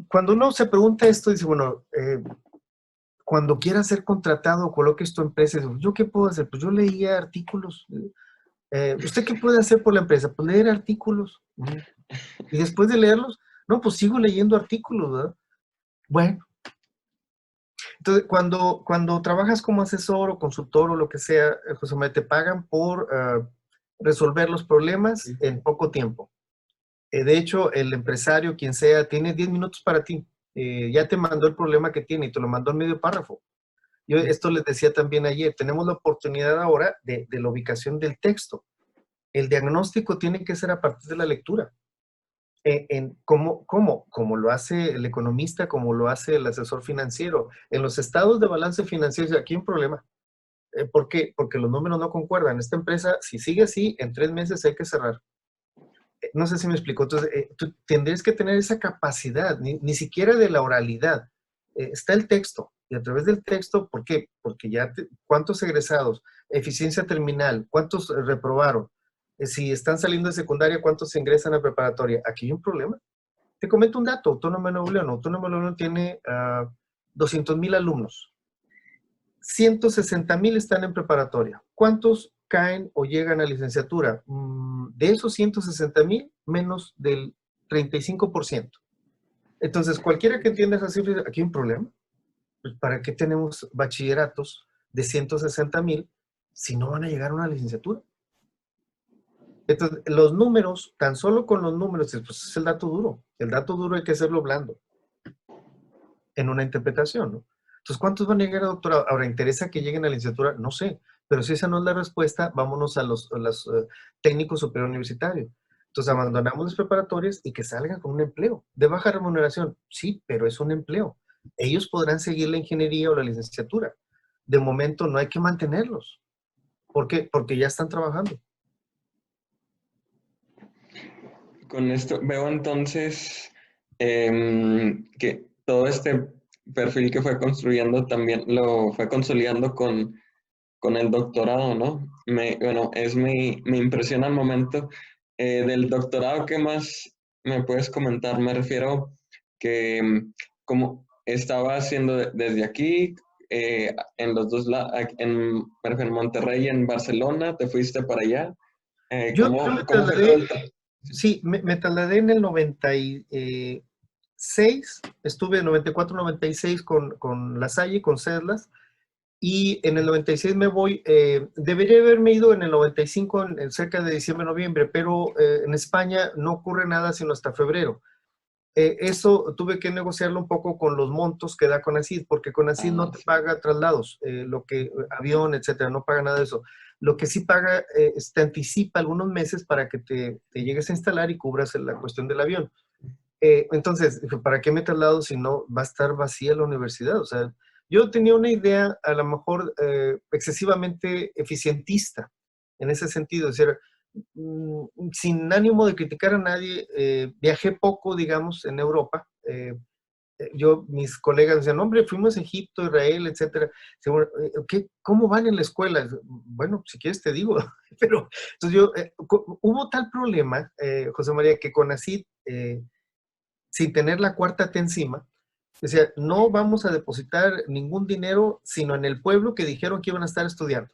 Cuando uno se pregunta esto, dice, bueno, cuando quieras ser contratado o coloques tu empresa, ¿yo qué puedo hacer? Pues yo leía artículos. ¿Usted qué puede hacer por la empresa? Pues leer artículos. Y después de leerlos, no, pues sigo leyendo artículos, ¿verdad? Bueno. Entonces, cuando trabajas como asesor o consultor o lo que sea, José María, te pagan por resolver los problemas en poco tiempo. De hecho, el empresario, quien sea, tiene 10 minutos para ti. Ya te mandó el problema que tiene y te lo mandó en medio párrafo. Yo esto les decía también ayer, tenemos la oportunidad ahora de la ubicación del texto. El diagnóstico tiene que ser a partir de la lectura. Como lo hace el economista, como lo hace el asesor financiero. En los estados de balance financiero, aquí hay un problema. ¿Por qué? Porque los números no concuerdan. Esta empresa, si sigue así, en 3 meses hay que cerrar. No sé si me explico. Entonces, tú tendrías que tener esa capacidad, ni siquiera de la oralidad. Está el texto, y a través del texto, ¿por qué? Porque ¿cuántos egresados? Eficiencia terminal, ¿cuántos reprobaron? Si están saliendo de secundaria, ¿cuántos ingresan a preparatoria? Aquí hay un problema. Te comento un dato, Autónoma de Nuevo León. Autónoma de Nuevo León tiene 200,000 alumnos. 160,000 están en preparatoria. ¿Cuántos caen o llegan a licenciatura? De esos 160,000, menos del 35%. Entonces, cualquiera que entienda esa cifra, aquí hay un problema. Pues, ¿para qué tenemos bachilleratos de 160,000 si no van a llegar a una licenciatura? Entonces, los números, tan solo con los números, pues es el dato duro. El dato duro hay que hacerlo blando en una interpretación, ¿no? Entonces, ¿cuántos van a llegar a doctorado? Ahora, ¿interesa que lleguen a licenciatura? No sé, pero si esa no es la respuesta, vámonos a los técnicos superior universitarios. Entonces, abandonamos las preparatorias y que salgan con un empleo. De baja remuneración, sí, pero es un empleo. Ellos podrán seguir la ingeniería o la licenciatura. De momento no hay que mantenerlos. ¿Por qué? Porque ya están trabajando. Con esto veo entonces que todo este perfil que fue construyendo también lo fue consolidando con el doctorado, ¿no? Bueno, me impresiona el momento del doctorado. ¿Qué más me puedes comentar? Me refiero que como estaba haciendo desde aquí, en los dos lados, en Monterrey y en Barcelona, te fuiste para allá. Yo me ¿Cómo fue todo trasladé, el sí, me trasladé en el 96, estuve en 94, 96 con La Salle, con CEDLAS, y en el 96 me voy, debería haberme ido en el 95, cerca de diciembre, noviembre, pero en España no ocurre nada sino hasta febrero. Eso tuve que negociarlo un poco con los montos que da CONACYT, porque CONACYT no te sí. paga traslados, avión, etcétera, no paga nada de eso. Lo que sí paga te anticipa algunos meses para que te llegues a instalar y cubras la cuestión del avión. Entonces, ¿para qué me traslado si no va a estar vacía la universidad? O sea, yo tenía una idea a lo mejor excesivamente eficientista en ese sentido, es decir, sin ánimo de criticar a nadie, viajé poco, digamos, en Europa. Mis colegas decían, hombre, fuimos a Egipto, Israel, etcétera. ¿Cómo van en la escuela? Bueno, si quieres te digo, pero entonces hubo tal problema, José María, que CONACYT, sin tener la cuarta T encima, decía, no vamos a depositar ningún dinero, sino en el pueblo que dijeron que iban a estar estudiando.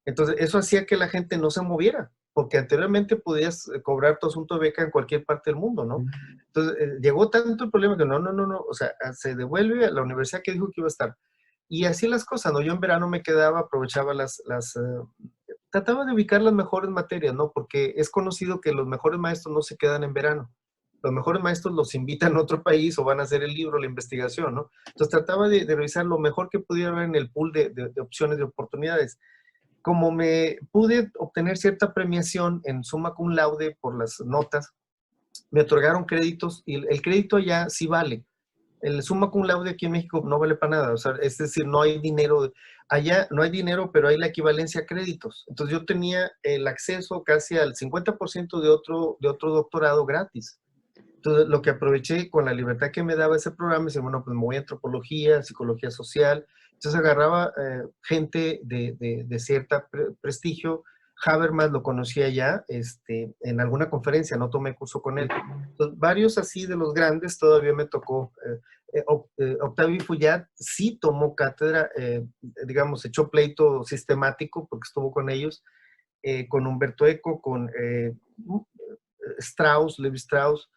Entonces, eso hacía que la gente no se moviera, porque anteriormente podías cobrar tu asunto de beca en cualquier parte del mundo, ¿no? Entonces, llegó tanto el problema que no, o sea, se devuelve a la universidad que dijo que iba a estar. Y así las cosas, ¿no? Yo en verano me quedaba, aprovechaba trataba de ubicar las mejores materias, ¿no? Porque es conocido que los mejores maestros no se quedan en verano. Los mejores maestros los invitan a otro país o van a hacer el libro, la investigación, ¿no? Entonces trataba de revisar lo mejor que pudiera haber en el pool de opciones, de oportunidades. Como me pude obtener cierta premiación en summa cum laude por las notas, me otorgaron créditos y el crédito allá sí vale. El summa cum laude aquí en México no vale para nada, o sea, es decir, no hay dinero, allá no hay dinero, pero hay la equivalencia a créditos. Entonces yo tenía el acceso casi al 50% de otro doctorado gratis. Entonces lo que aproveché con la libertad que me daba ese programa, es decir, bueno, pues me voy a antropología, psicología social, Entonces agarraba gente de cierta prestigio. Habermas lo conocía ya en alguna conferencia, no tomé curso con él. Entonces, varios así de los grandes todavía me tocó. Octavio Fuyat sí tomó cátedra, digamos, echó pleito sistemático porque estuvo con ellos, con Humberto Eco, con Strauss, Levi Strauss,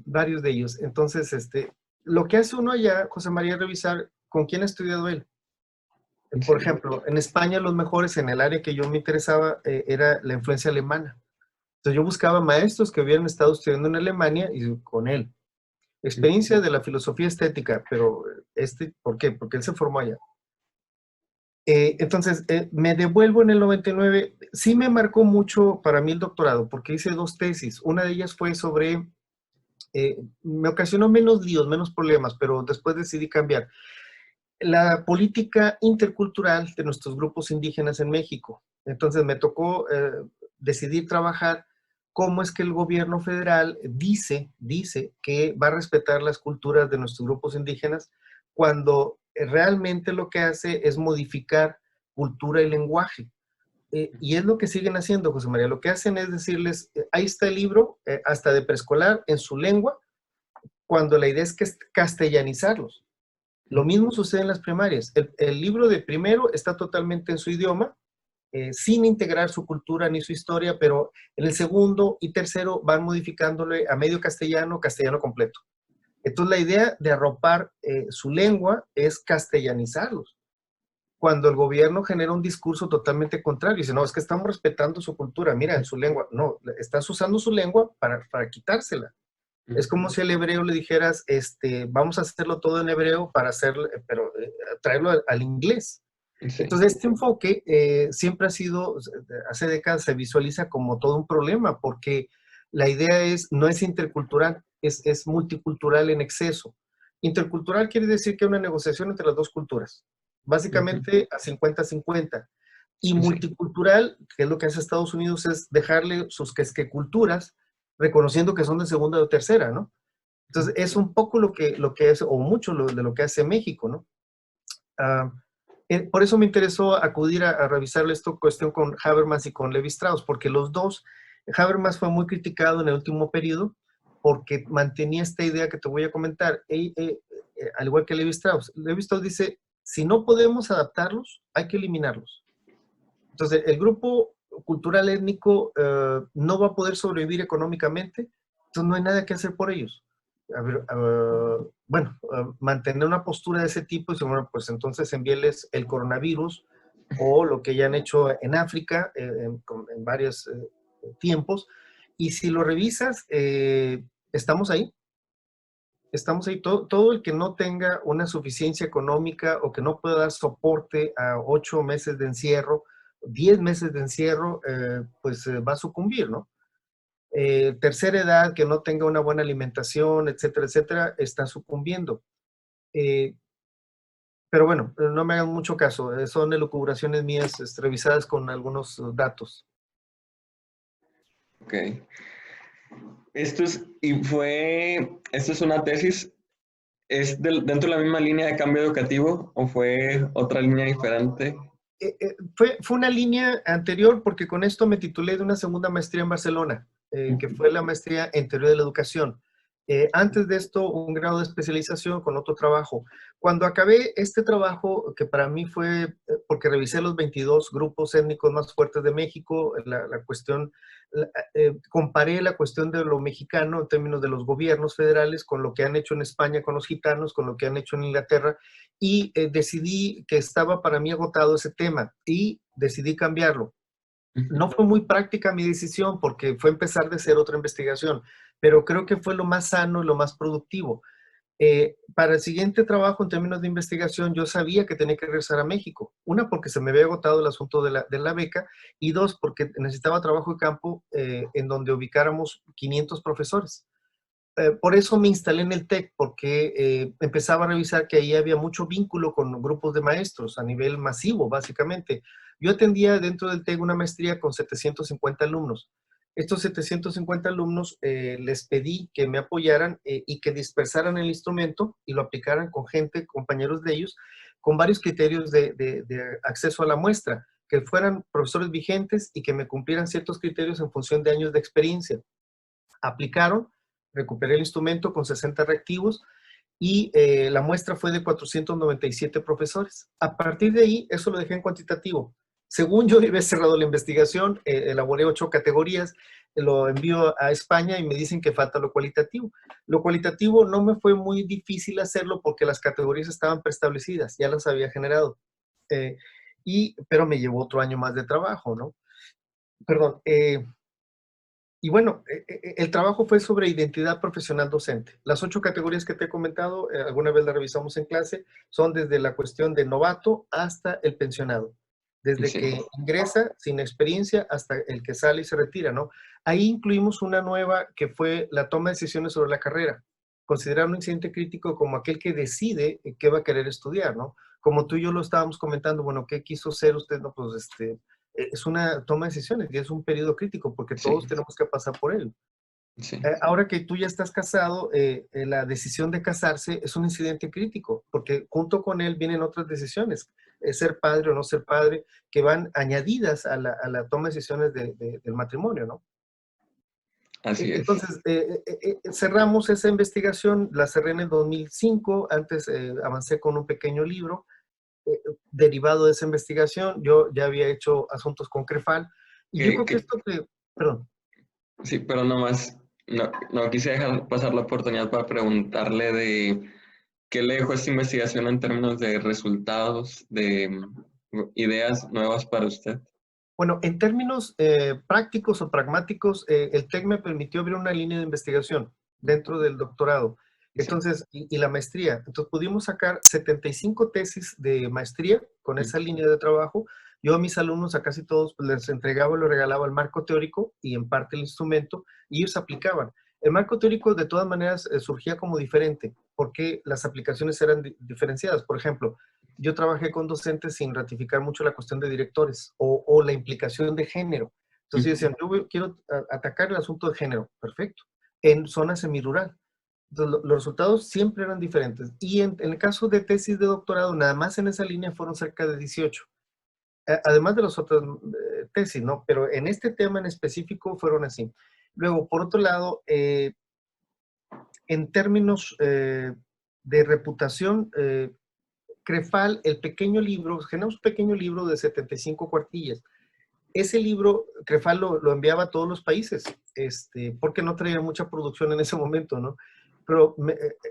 varios de ellos. Entonces, lo que hace uno allá, José María, es revisar con quién ha estudiado él. Por ejemplo, en España los mejores en el área que yo me interesaba era la influencia alemana. Entonces yo buscaba maestros que hubieran estado estudiando en Alemania y con él. Experiencia de la filosofía estética, pero ¿por qué? Porque él se formó allá. Entonces, me devuelvo en el 99. Sí me marcó mucho para mí el doctorado, porque hice 2 tesis. Una de ellas fue sobre, me ocasionó menos líos, menos problemas, pero después decidí cambiar. La política intercultural de nuestros grupos indígenas en México. Entonces me tocó decidir trabajar cómo es que el gobierno federal dice que va a respetar las culturas de nuestros grupos indígenas cuando realmente lo que hace es modificar cultura y lenguaje. Y es lo que siguen haciendo, José María. Lo que hacen es decirles, ahí está el libro, hasta de preescolar, en su lengua, cuando la idea es que es castellanizarlos. Lo mismo sucede en las primarias. El libro de primero está totalmente en su idioma, sin integrar su cultura ni su historia, pero en el segundo y tercero van modificándole a medio castellano, castellano completo. Entonces la idea de arropar su lengua es castellanizarlos. Cuando el gobierno genera un discurso totalmente contrario, dice, no, es que estamos respetando su cultura, mira, en su lengua. No, estás usando su lengua para quitársela. Es como si al hebreo le dijeras, vamos a hacerlo todo en hebreo para hacerlo, pero traerlo al inglés. Sí. Entonces, este enfoque siempre ha sido, hace décadas se visualiza como todo un problema, porque la idea no es intercultural, es multicultural en exceso. Intercultural quiere decir que hay una negociación entre las dos culturas, básicamente a 50-50. Y multicultural, que es lo que hace Estados Unidos, es dejarle sus culturas, reconociendo que son de segunda o tercera, ¿no? Entonces, es un poco lo que es, o mucho de lo que hace México, ¿no? Por eso me interesó acudir a revisar esta cuestión con Habermas y con Levi Strauss, porque los dos, Habermas fue muy criticado en el último periodo porque mantenía esta idea que te voy a comentar, al igual que Levi Strauss. Levi Strauss dice, si no podemos adaptarlos, hay que eliminarlos. Entonces, el grupo cultural étnico no va a poder sobrevivir económicamente, entonces no hay nada que hacer por ellos. Mantener una postura de ese tipo y decir, bueno, pues entonces envíeles el coronavirus o lo que ya han hecho en África en varios tiempos. Y si lo revisas, estamos ahí. Estamos ahí. Todo el que no tenga una suficiencia económica o que no pueda dar soporte a 8 meses de encierro, 10 meses de encierro, pues va a sucumbir, ¿no? Tercera edad, que no tenga una buena alimentación, etcétera, etcétera, está sucumbiendo. Pero bueno, no me hagan mucho caso, son elucubraciones mías revisadas con algunos datos. Ok. Esto es una tesis, ¿es dentro de la misma línea de cambio educativo o fue otra línea diferente? Fue una línea anterior porque con esto me titulé de una segunda maestría en Barcelona, que fue la maestría en teoría de la educación. Antes de esto, un grado de especialización con otro trabajo. Cuando acabé este trabajo, que para mí fue, porque revisé los 22 grupos étnicos más fuertes de México, comparé la cuestión de lo mexicano en términos de los gobiernos federales con lo que han hecho en España con los gitanos, con lo que han hecho en Inglaterra, y decidí que estaba para mí agotado ese tema y decidí cambiarlo. No fue muy práctica mi decisión porque fue empezar de cero otra investigación, pero creo que fue lo más sano y lo más productivo. Para el siguiente trabajo en términos de investigación, yo sabía que tenía que regresar a México. Una, porque se me había agotado el asunto de la beca, y dos, porque necesitaba trabajo de campo en donde ubicáramos 500 profesores. Por eso me instalé en el TEC, porque empezaba a revisar que ahí había mucho vínculo con grupos de maestros a nivel masivo, básicamente. Yo atendía dentro del TEC una maestría con 750 alumnos. Estos 750 alumnos les pedí que me apoyaran y que dispersaran el instrumento y lo aplicaran con gente, compañeros de ellos, con varios criterios de acceso a la muestra, que fueran profesores vigentes y que me cumplieran ciertos criterios en función de años de experiencia. Aplicaron, recuperé el instrumento con 60 reactivos y la muestra fue de 497 profesores. A partir de ahí, eso lo dejé en cuantitativo. Según yo había cerrado la investigación, elaboré 8 categorías, lo envío a España y me dicen que falta lo cualitativo. Lo cualitativo no me fue muy difícil hacerlo porque las categorías estaban preestablecidas, ya las había generado. Pero me llevó otro año más de trabajo, ¿no? Perdón. Y bueno, el trabajo fue sobre identidad profesional docente. Las 8 categorías que te he comentado, alguna vez las revisamos en clase, son desde la cuestión de novato hasta el pensionado. Desde Sí. que ingresa sin experiencia hasta el que sale y se retira, ¿no? Ahí incluimos una nueva que fue la toma de decisiones sobre la carrera. Considerar un incidente crítico como aquel que decide qué va a querer estudiar, ¿no? Como tú y yo lo estábamos comentando, bueno, ¿qué quiso ser usted? No, pues es una toma de decisiones y es un periodo crítico porque todos tenemos que pasar por él. Sí. Ahora que tú ya estás casado, la decisión de casarse es un incidente crítico porque junto con él vienen otras decisiones, ser padre o no ser padre, que van añadidas a la toma de decisiones del matrimonio, ¿no? Así es. Entonces, cerramos esa investigación, la cerré en el 2005, antes avancé con un pequeño libro, derivado de esa investigación. Yo ya había hecho asuntos con CREFAL y yo creo que esto perdón. Sí, pero nomás, no quise dejar pasar la oportunidad para preguntarle de qué le dejó esta investigación en términos de resultados, de ideas nuevas para usted. Bueno, en términos prácticos o pragmáticos, el TEC me permitió abrir una línea de investigación dentro del doctorado. Entonces, y la maestría. Entonces, pudimos sacar 75 tesis de maestría con esa línea de trabajo. Yo a mis alumnos, a casi todos, pues, les entregaba y les regalaba el marco teórico y en parte el instrumento, y ellos aplicaban. El marco teórico, de todas maneras, surgía como diferente, porque las aplicaciones eran diferenciadas. Por ejemplo, yo trabajé con docentes sin ratificar mucho la cuestión de directores o la implicación de género. Entonces decían, yo quiero atacar el asunto de género. Perfecto. En zona semirural. Entonces, los resultados siempre eran diferentes. Y en el caso de tesis de doctorado, nada más en esa línea fueron cerca de 18. Además de las otras tesis, ¿no? Pero en este tema en específico fueron así. Luego, por otro lado, en términos de reputación, CREFAL, el pequeño libro, generamos un pequeño libro de 75 cuartillas. Ese libro, CREFAL lo enviaba a todos los países, porque no traía mucha producción en ese momento, ¿no? Pero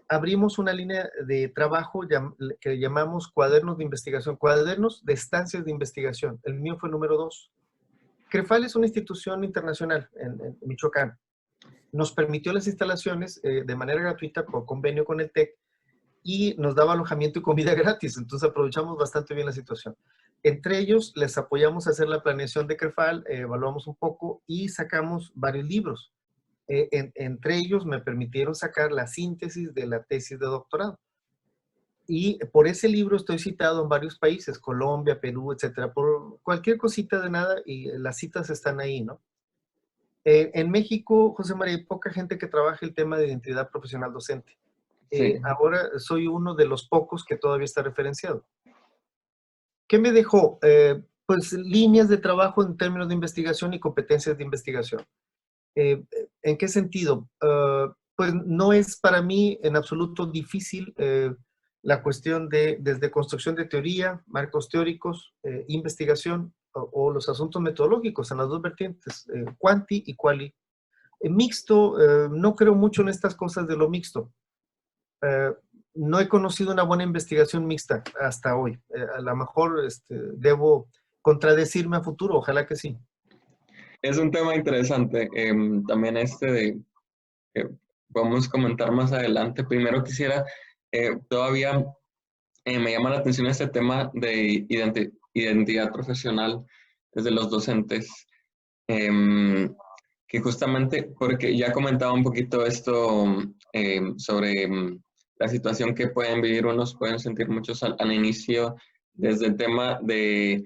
abrimos una línea de trabajo que llamamos cuadernos de investigación, cuadernos de estancias de investigación. El mío fue número 2. CREFAL es una institución internacional en Michoacán. Nos permitió las instalaciones de manera gratuita por convenio con el TEC y nos daba alojamiento y comida gratis, entonces aprovechamos bastante bien la situación. Entre ellos, les apoyamos a hacer la planeación de CREFAL, evaluamos un poco y sacamos varios libros. Entre ellos me permitieron sacar la síntesis de la tesis de doctorado. Y por ese libro estoy citado en varios países, Colombia, Perú, etcétera, por cualquier cosita de nada y las citas están ahí, ¿no? En México, José María, hay poca gente que trabaja el tema de identidad profesional docente. Ahora soy uno de los pocos que todavía está referenciado. ¿Qué me dejó? Pues líneas de trabajo en términos de investigación y competencias de investigación. ¿En qué sentido? Pues no es para mí en absoluto difícil la cuestión de desde construcción de teoría, marcos teóricos, investigación o los asuntos metodológicos en las dos vertientes, quanti y quali. Mixto, no creo mucho en estas cosas de lo mixto. No he conocido una buena investigación mixta hasta hoy. A lo mejor debo contradecirme a futuro, ojalá que sí. Es un tema interesante, también podemos comentar más adelante. Primero quisiera, todavía me llama la atención este tema de identidad profesional desde los docentes, que justamente porque ya comentaba un poquito esto sobre la situación que pueden vivir unos, pueden sentir muchos al inicio, desde el tema de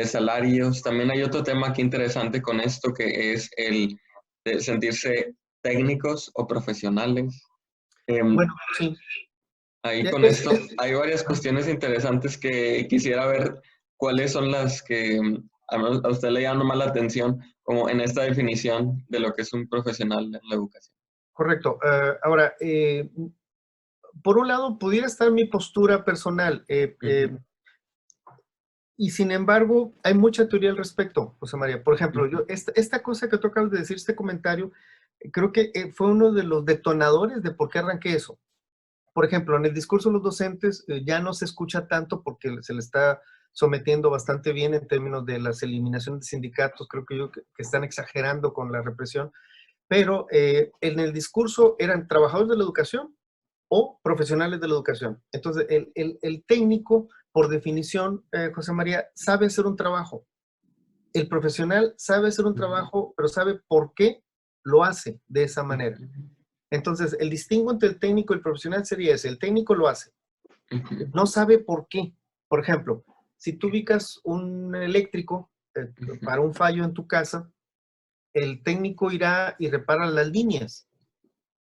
salarios. También hay otro tema aquí interesante con esto, que es el de sentirse técnicos o profesionales. Bueno, sí. Ahí E- con Es, esto es- hay varias cuestiones interesantes que quisiera ver cuáles son las que a usted le llaman más la atención, como en esta definición de lo que es un profesional en la educación. correcto. Ahora, por un lado, pudiera estar mi postura personal, Ujú, y sin embargo, hay mucha teoría al respecto, José María. Por ejemplo, ujú, esta cosa que tú acabas de decir, este comentario, creo que fue uno de los detonadores de por qué arranqué eso. Por ejemplo, en el discurso de los docentes ya no se escucha tanto porque se le está sometiendo bastante bien en términos de las eliminaciones de sindicatos. Creo que están exagerando con la represión, pero en el discurso eran trabajadores de la educación o profesionales de la educación. Entonces, el técnico, por definición, José María, sabe hacer un trabajo. El profesional sabe hacer un ujú, trabajo, pero sabe por qué lo hace de esa manera. ujú, Entonces, el distingo entre el técnico y el profesional sería ese. El técnico lo hace, ujú, no sabe por qué. Por ejemplo, si tú ubicas un eléctrico ujú, para un fallo en tu casa, el técnico irá y repara las líneas.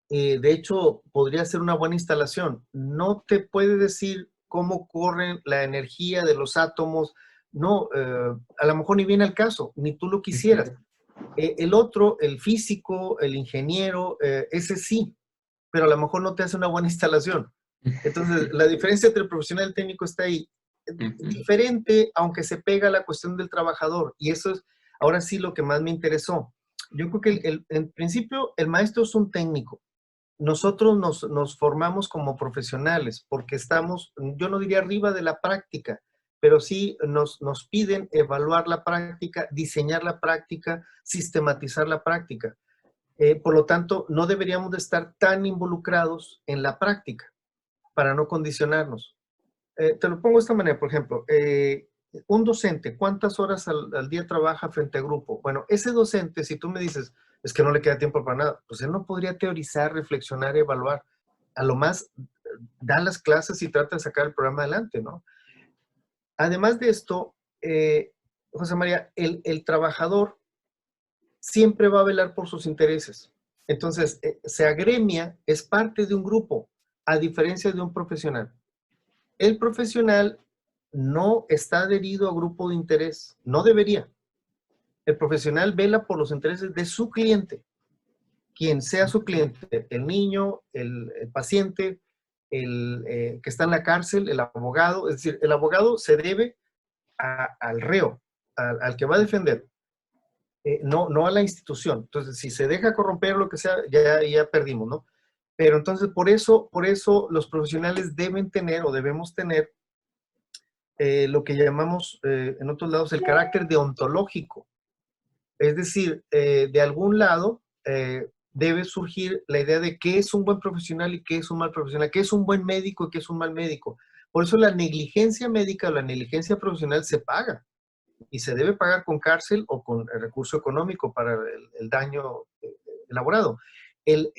De hecho, podría ser una buena instalación. No te puede decir cómo corre la energía de los átomos. No, a lo mejor ni viene al caso, ni tú lo quisieras. ujú, El otro, el físico, el ingeniero, ese sí, pero a lo mejor no te hace una buena instalación. Entonces, la diferencia entre el profesional y el técnico está ahí. ujú, Diferente, aunque se pega a la cuestión del trabajador. Y eso es ahora sí lo que más me interesó. Yo creo que en principio el maestro es un técnico. Nosotros nos formamos como profesionales porque estamos, yo no diría arriba de la práctica, pero sí nos piden evaluar la práctica, diseñar la práctica, sistematizar la práctica. Por lo tanto, no deberíamos de estar tan involucrados en la práctica para no condicionarnos. Te lo pongo de esta manera, por ejemplo, un docente, ¿cuántas horas al día trabaja frente a grupo? Bueno, ese docente, si tú me dices, es que no le queda tiempo para nada, pues él no podría teorizar, reflexionar, evaluar. A lo más da las clases y trata de sacar el programa adelante, ¿no? Además de esto, José María, el trabajador siempre va a velar por sus intereses. Entonces, se agremia, es parte de un grupo, a diferencia de un profesional. El profesional no está adherido a grupo de interés, no debería. El profesional vela por los intereses de su cliente, quien sea su cliente, el niño, el paciente, el que está en la cárcel, el abogado. Es decir, el abogado se debe al reo, al que va a defender, no a la institución. Entonces, si se deja corromper lo que sea, ya perdimos, ¿no? Pero entonces, por eso los profesionales deben tener o debemos tener lo que llamamos en otros lados el carácter deontológico. Es decir, de algún lado debe surgir la idea de qué es un buen profesional y qué es un mal profesional, qué es un buen médico y qué es un mal médico. Por eso la negligencia médica o la negligencia profesional se paga y se debe pagar con cárcel o con el recurso económico para el daño elaborado. El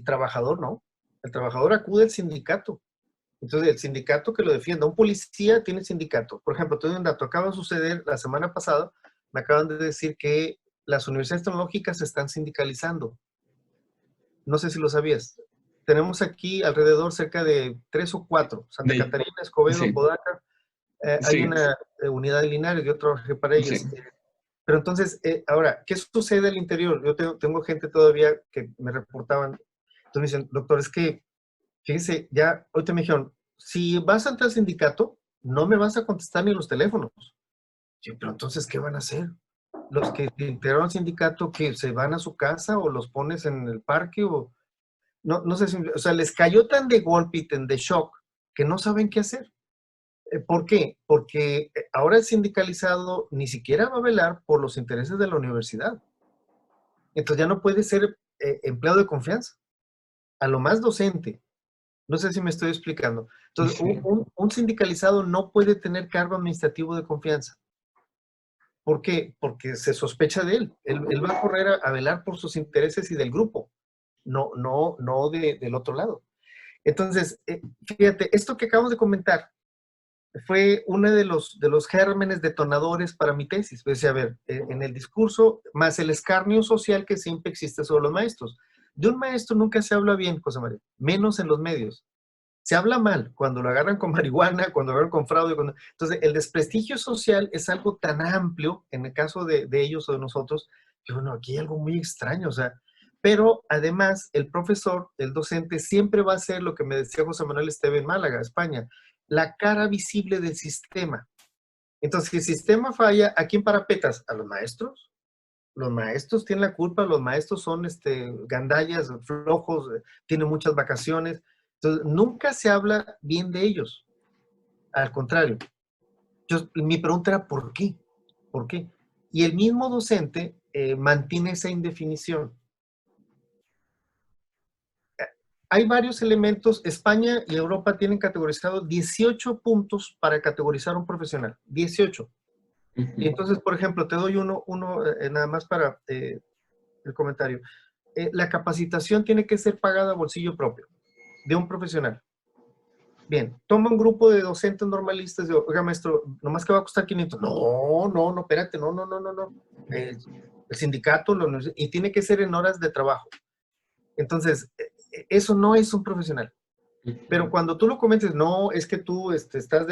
trabajador no. El trabajador acude al sindicato. Entonces, el sindicato que lo defienda, un policía tiene sindicato. Por ejemplo, te doy un dato, acaba de suceder la semana pasada, me acaban de decir que las universidades tecnológicas se están sindicalizando. No sé si lo sabías. Tenemos aquí alrededor cerca de 3 o 4, Santa De, Catarina, Escobedo, sí, Podaca, hay sí, una unidad de Linares, yo trabajé para sí. ellos. Pero entonces, ahora, ¿qué sucede al interior? Yo tengo gente todavía que me reportaban, entonces me dicen, doctor, es que fíjese, ya, ahorita me dijeron, si vas a entrar al sindicato, no me vas a contestar ni los teléfonos. Sí, pero entonces, ¿qué van a hacer? Los que se integraron al sindicato, que se van a su casa o los pones en el parque o no sé si, o sea, les cayó tan de golpe y tan de shock que no saben qué hacer. ¿Por qué? Porque ahora el sindicalizado ni siquiera va a velar por los intereses de la universidad. Entonces ya no puede ser empleado de confianza, a lo más docente. No sé si me estoy explicando. Entonces, Sí. un sindicalizado no puede tener cargo administrativo de confianza. ¿Por qué? Porque se sospecha de él. Él va a correr a velar por sus intereses y del grupo, no del otro lado. Entonces, fíjate, esto que acabamos de comentar fue uno de los gérmenes detonadores para mi tesis. Es decir, a ver, en el discurso, más el escarnio social que siempre existe sobre los maestros. De un maestro nunca se habla bien, José María, menos en los medios. Se habla mal cuando lo agarran con marihuana, cuando lo agarran con fraude. Entonces, el desprestigio social es algo tan amplio, en el caso de ellos o de nosotros, que bueno, aquí hay algo muy extraño, o sea, pero además el profesor, el docente, siempre va a ser lo que me decía José Manuel Esteve en Málaga, España, la cara visible del sistema. Entonces, si el sistema falla, ¿a quién parapetas? ¿A los maestros? Los maestros tienen la culpa, los maestros son gandallas, flojos, tienen muchas vacaciones. Entonces, nunca se habla bien de ellos. Al contrario. Mi pregunta era, ¿por qué? ¿Por qué? Y el mismo docente mantiene esa indefinición. Hay varios elementos. España y Europa tienen categorizado 18 puntos para categorizar un profesional. 18. Y entonces, por ejemplo, te doy uno nada más para el comentario. La capacitación tiene que ser pagada a bolsillo propio de un profesional. Bien, toma un grupo de docentes normalistas y digo, oiga, maestro, nomás que va a costar 500. No, espérate, no. El sindicato, y tiene que ser en horas de trabajo. Entonces, eso no es un profesional. Pero cuando tú lo comentes, no, es que tú estás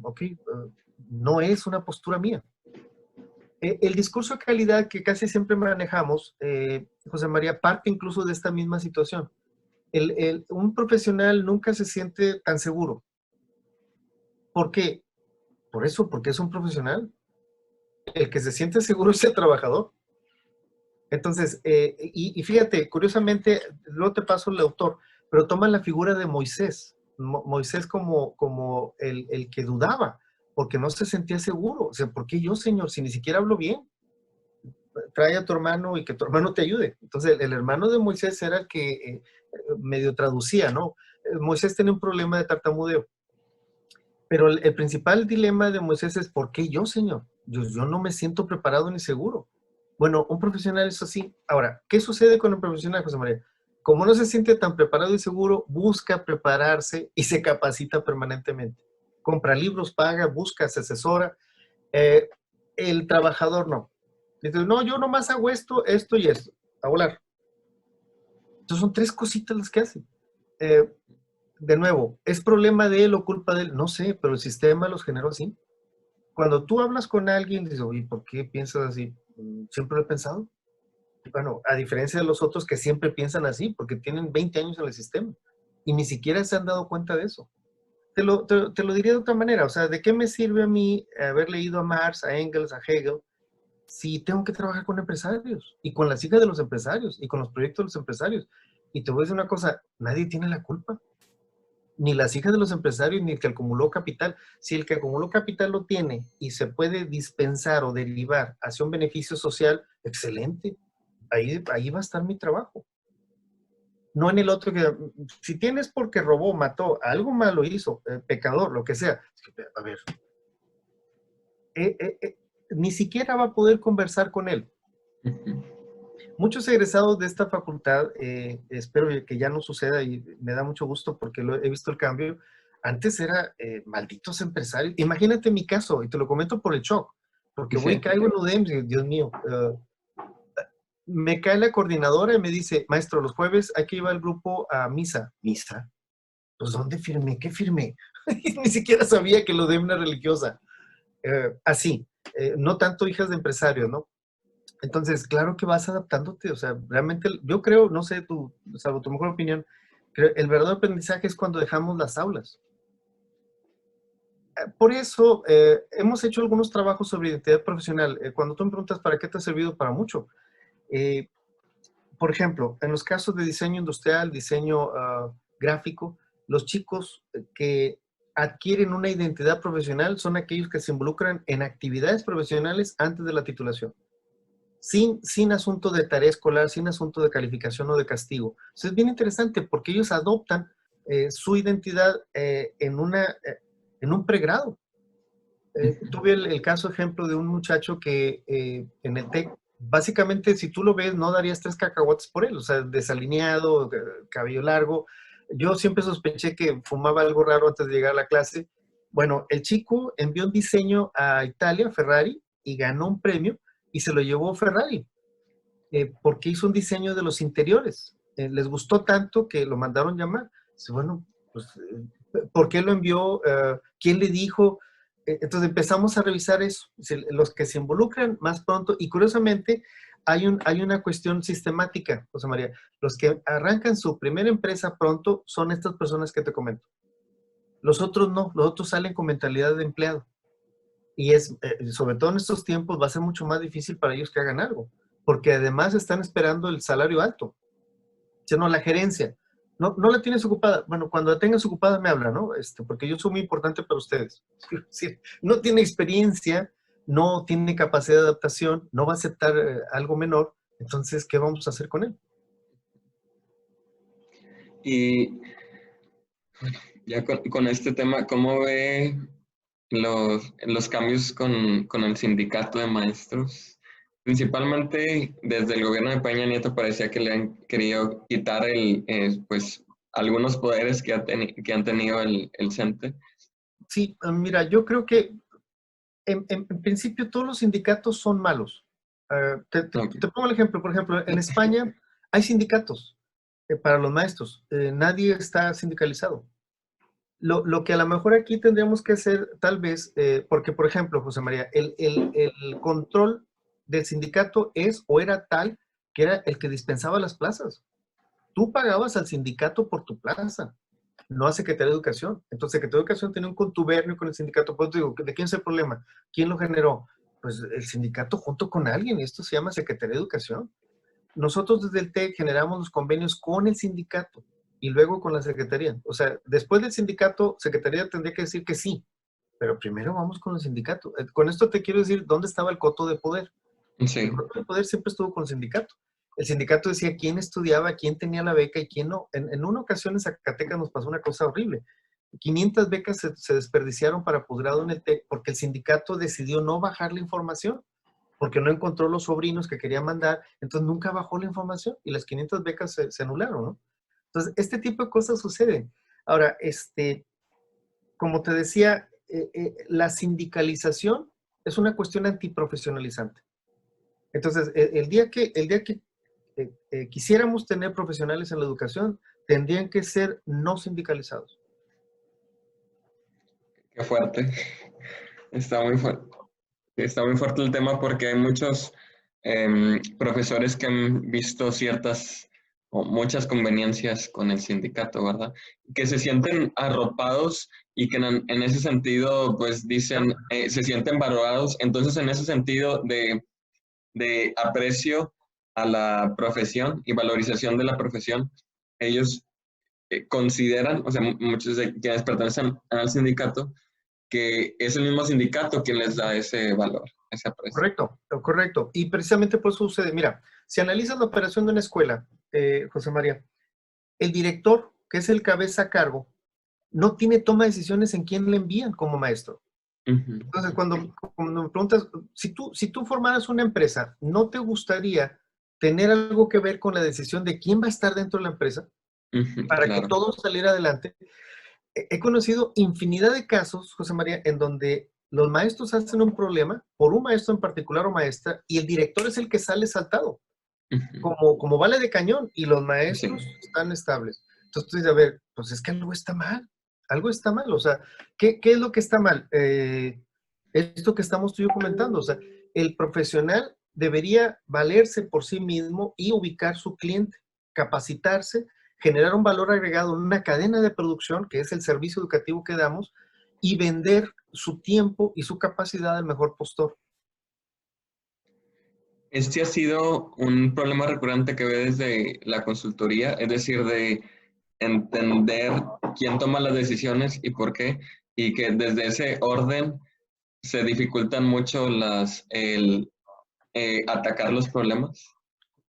ok, no es una postura mía. El discurso de calidad que casi siempre manejamos, José María, parte incluso de esta misma situación. Un profesional nunca se siente tan seguro. ¿Por qué? Por eso, porque es un profesional. El que se siente seguro es el trabajador. Entonces, y fíjate, curiosamente, luego te paso el autor, pero toma la figura de Moisés. Moisés como el que dudaba, porque no se sentía seguro. O sea, ¿por qué yo, Señor, si ni siquiera hablo bien? Trae a tu hermano y que tu hermano te ayude. Entonces, el hermano de Moisés era el que medio traducía, ¿no? Moisés tenía un problema de tartamudeo. Pero el principal dilema de Moisés es, ¿por qué yo, Señor? Yo no me siento preparado ni seguro. Bueno, un profesional es así. Ahora, ¿qué sucede con un profesional, José María? Como no se siente tan preparado y seguro, busca prepararse y se capacita permanentemente. Compra libros, paga, busca, se asesora. Eh, el trabajador no. Dice, no, yo nomás hago esto y esto. A volar. Entonces son tres cositas las que hace. De nuevo, ¿es problema de él o culpa de él? No sé, pero el sistema los generó así. Cuando tú hablas con alguien, dices, oye, ¿por qué piensas así? Siempre lo he pensado. Bueno, a diferencia de los otros que siempre piensan así, porque tienen 20 años en el sistema y ni siquiera se han dado cuenta de eso. Te lo diría de otra manera, o sea, ¿de qué me sirve a mí haber leído a Marx, a Engels, a Hegel, si tengo que trabajar con empresarios y con las hijas de los empresarios y con los proyectos de los empresarios? Y te voy a decir una cosa, nadie tiene la culpa. Ni las hijas de los empresarios, ni el que acumuló capital. Si el que acumuló capital lo tiene y se puede dispensar o derivar hacia un beneficio social, excelente. Ahí va a estar mi trabajo. No en el otro que, si tienes porque robó, mató, algo malo hizo, pecador, lo que sea. A ver, ni siquiera va a poder conversar con él. Muchos egresados de esta facultad, espero que ya no suceda y me da mucho gusto porque he visto el cambio. Antes era malditos empresarios. Imagínate mi caso, y te lo comento por el shock, porque voy y caigo en UDEM, Dios mío. Me cae la coordinadora y me dice, maestro, los jueves hay que llevar al grupo a misa. ¿Misa? Pues ¿dónde firmé? ¿Qué firmé? Ni siquiera sabía que lo de una religiosa. Así, no tanto hijas de empresarios, ¿no? Entonces, claro que vas adaptándote, o sea, realmente yo creo, no sé, salvo tu mejor opinión, creo, el verdadero aprendizaje es cuando dejamos las aulas. Por eso, hemos hecho algunos trabajos sobre identidad profesional. Cuando tú me preguntas para qué te ha servido, para mucho. Por ejemplo, en los casos de diseño industrial, diseño gráfico, los chicos que adquieren una identidad profesional son aquellos que se involucran en actividades profesionales antes de la titulación. Sin asunto de tarea escolar, sin asunto de calificación o de castigo. Entonces es bien interesante porque ellos adoptan su identidad en un pregrado. Tuve el caso ejemplo de un muchacho que en el TEC, básicamente si tú lo ves, no darías 3 cacahuates por él, o sea, desalineado, cabello largo. Yo siempre sospeché que fumaba algo raro antes de llegar a la clase. Bueno, el chico envió un diseño a Italia, Ferrari, y ganó un premio y se lo llevó Ferrari, porque hizo un diseño de los interiores. Les gustó tanto que lo mandaron llamar. Dice, bueno, Pues, ¿por qué lo envió? ¿Quién le dijo? Entonces empezamos a revisar eso, los que se involucran más pronto, y curiosamente hay una cuestión sistemática, José María. Los que arrancan su primera empresa pronto son estas personas que te comento. Los otros no, los otros salen con mentalidad de empleado. Y sobre todo en estos tiempos, va a ser mucho más difícil para ellos que hagan algo, porque además están esperando el salario alto, sino la gerencia. No, no la tienes ocupada. Bueno, cuando la tengas ocupada me habla, ¿no? Porque yo soy muy importante para ustedes. Sí, no tiene experiencia, no tiene capacidad de adaptación, no va a aceptar algo menor. Entonces, ¿qué vamos a hacer con él? Y ya con este tema, ¿cómo ve los cambios con el sindicato de maestros? Principalmente desde el gobierno de Peña Nieto parecía que le han querido quitar pues, algunos poderes que han tenido el CENTE. Sí, mira, yo creo que en principio todos los sindicatos son malos. Okay. Te pongo el ejemplo. Por ejemplo, en España hay sindicatos para los maestros. Nadie está sindicalizado. Lo que a lo mejor aquí tendríamos que hacer, tal vez, porque, por ejemplo, José María, el control del sindicato es o era tal que era el que dispensaba las plazas. Tú pagabas al sindicato por tu plaza, no a Secretaría de Educación. Entonces, Secretaría de Educación tenía un contubernio con el sindicato. Pues digo, ¿de quién es el problema? ¿Quién lo generó? Pues el sindicato junto con alguien, y esto se llama Secretaría de Educación. Nosotros desde el TEC generamos los convenios con el sindicato y luego con la Secretaría. O sea, después del sindicato, Secretaría tendría que decir que sí, pero primero vamos con el sindicato. Con esto te quiero decir dónde estaba el coto de poder. El Sí. coto de poder siempre estuvo con el sindicato. El sindicato decía quién estudiaba, quién tenía la beca y quién no. En una ocasión en Zacatecas nos pasó una cosa horrible. 500 becas se desperdiciaron para posgrado en el TEC porque el sindicato decidió no bajar la información, porque no encontró los sobrinos que quería mandar, entonces nunca bajó la información y las 500 becas se anularon, ¿no? Entonces, este tipo de cosas suceden. Ahora, como te decía, la sindicalización es una cuestión antiprofesionalizante. Entonces, el día que quisiéramos tener profesionales en la educación, tendrían que ser no sindicalizados. Qué fuerte. Está muy fuerte. Está muy fuerte el tema porque hay muchos profesores que han visto ciertas o muchas conveniencias con el sindicato, ¿verdad? Que se sienten arropados y que en ese sentido, pues dicen, se sienten valorados. Entonces, en ese sentido de aprecio a la profesión y valorización de la profesión, ellos consideran, o sea, muchos de quienes pertenecen al sindicato, que es el mismo sindicato quien les da ese valor, ese aprecio. Correcto, correcto. Y precisamente por eso sucede. Mira, si analizas la operación de una escuela, José María, el director, que es el cabeza a cargo, no tiene toma de decisiones en quién le envían como maestro. Uh-huh. Entonces, cuando me preguntas, si tú formaras una empresa, ¿no te gustaría tener algo que ver con la decisión de quién va a estar dentro de la empresa Uh-huh, para que claro. todo saliera adelante? He conocido infinidad de casos, José María, en donde los maestros hacen un problema por un maestro en particular o maestra y el director es el que sale saltado, Uh-huh. como bala de cañón, y los Sí. maestros están estables. Entonces tú dices, a ver, pues es que algo está mal, o sea, ¿qué es lo que está mal? Esto que estamos tú y yo comentando, o sea, el profesional debería valerse por sí mismo y ubicar su cliente, capacitarse, generar un valor agregado en una cadena de producción, que es el servicio educativo que damos, y vender su tiempo y su capacidad al mejor postor. Este ha sido un problema recurrente que ve desde la consultoría, es decir, de entender quién toma las decisiones y por qué, y que desde ese orden se dificultan mucho atacar los problemas.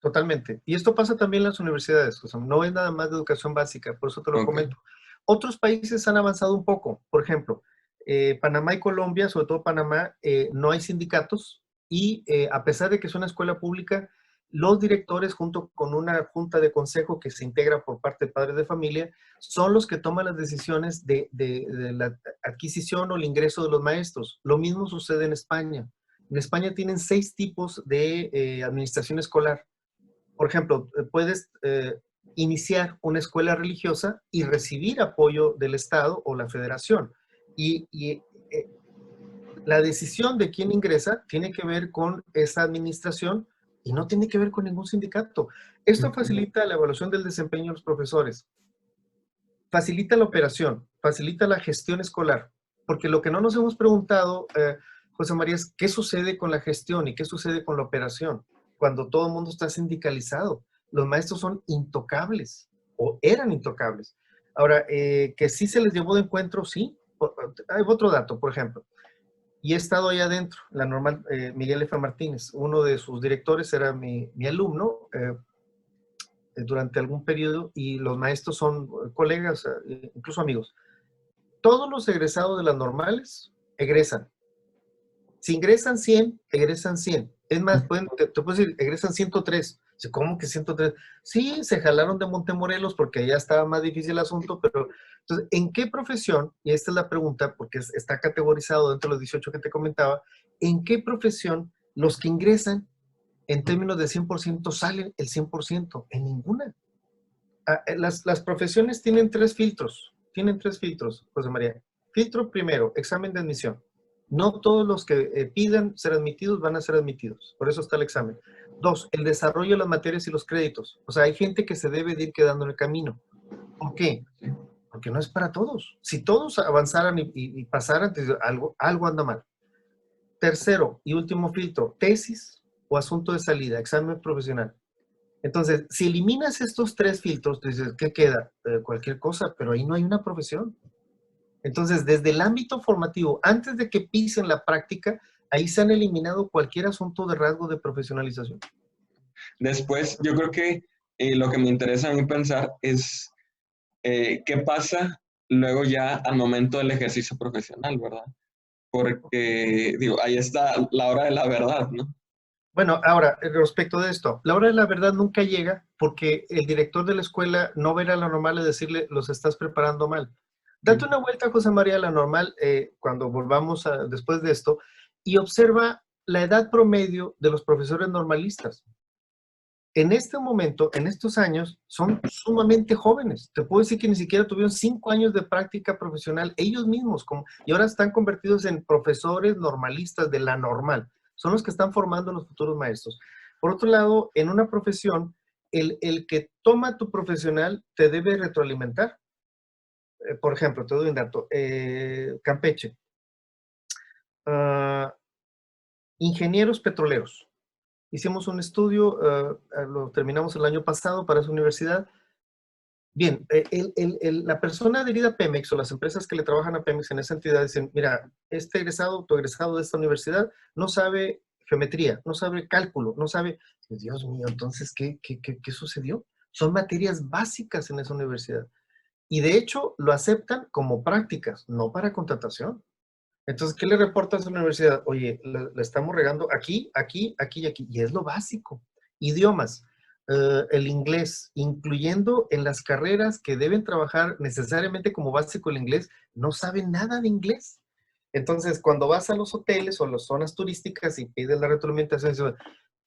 Totalmente. Y esto pasa también en las universidades, o sea, no es nada más de educación básica, por eso te lo Ok. comento. Otros países han avanzado un poco, por ejemplo, Panamá y Colombia, sobre todo Panamá, no hay sindicatos y a pesar de que es una escuela pública, los directores junto con una junta de consejo que se integra por parte de padres de familia, son los que toman las decisiones de la adquisición o el ingreso de los maestros. Lo mismo sucede en España. En España tienen 6 tipos de administración escolar. Por ejemplo, puedes iniciar una escuela religiosa y recibir apoyo del Estado o la Federación. Y la decisión de quién ingresa tiene que ver con esa administración y no tiene que ver con ningún sindicato. Esto facilita la evaluación del desempeño de los profesores, facilita la operación, facilita la gestión escolar, porque lo que no nos hemos preguntado, José María, es qué sucede con la gestión y qué sucede con la operación cuando todo el mundo está sindicalizado. Los maestros son intocables o eran intocables. Ahora, que sí se les llevó de encuentro, sí. Hay otro dato, por ejemplo, y he estado ahí adentro, la normal, Miguel F. Martínez, uno de sus directores era mi alumno, durante algún periodo, y los maestros son colegas, incluso amigos. Todos los egresados de las normales egresan. Si ingresan 100, egresan 100. Es más, te puedo decir, egresan 103. ¿Cómo que 103? Sí, se jalaron de Montemorelos porque ya estaba más difícil el asunto, pero entonces, ¿en qué profesión? Y esta es la pregunta, porque está categorizado dentro de los 18 que te comentaba, ¿en qué profesión los que ingresan en términos de 100% salen el 100%? En ninguna. Las profesiones tienen tres filtros, José María. Filtro primero, examen de admisión. No todos los que pidan ser admitidos van a ser admitidos, por eso está el examen. Dos, el desarrollo de las materias y los créditos. O sea, hay gente que se debe de ir quedando en el camino. ¿Por qué? Porque no es para todos. Si todos avanzaran y pasaran, algo anda mal. Tercero y último filtro, tesis o asunto de salida, examen profesional. Entonces, si eliminas estos tres filtros, tú dices, ¿qué queda? Cualquier cosa, pero ahí no hay una profesión. Entonces, desde el ámbito formativo, antes de que pisen la práctica, ahí se han eliminado cualquier asunto de rasgo de profesionalización. Después, yo creo que lo que me interesa a mí pensar es qué pasa luego ya al momento del ejercicio profesional, ¿verdad? Porque, digo, ahí está la hora de la verdad, ¿no? Bueno, ahora, respecto de esto, la hora de la verdad nunca llega porque el director de la escuela no verá la normal y decirle, los estás preparando mal. Date una vuelta, José María, a la normal cuando volvamos después de esto y observa la edad promedio de los profesores normalistas. En este momento, en estos años, son sumamente jóvenes. Te puedo decir que ni siquiera tuvieron 5 años de práctica profesional ellos mismos, y ahora están convertidos en profesores normalistas de la normal. Son los que están formando los futuros maestros. Por otro lado, en una profesión, el que toma tu profesional te debe retroalimentar. Por ejemplo, te doy un dato. Campeche. Ah, ingenieros petroleros. Hicimos un estudio, lo terminamos el año pasado para esa universidad. Bien, la persona adherida a Pemex o las empresas que le trabajan a Pemex en esa entidad dicen, mira, este egresado, tu egresado de esta universidad no sabe geometría, no sabe cálculo, no sabe, Dios mío, entonces, ¿qué sucedió? Son materias básicas en esa universidad. Y de hecho, lo aceptan como prácticas, no para contratación. Entonces, ¿qué le reportas a la universidad? Oye, le estamos regando aquí, aquí, aquí y aquí. Y es lo básico. Idiomas. El inglés, incluyendo en las carreras que deben trabajar necesariamente como básico el inglés, no saben nada de inglés. Entonces, cuando vas a los hoteles o a las zonas turísticas y pides la retroalimentación,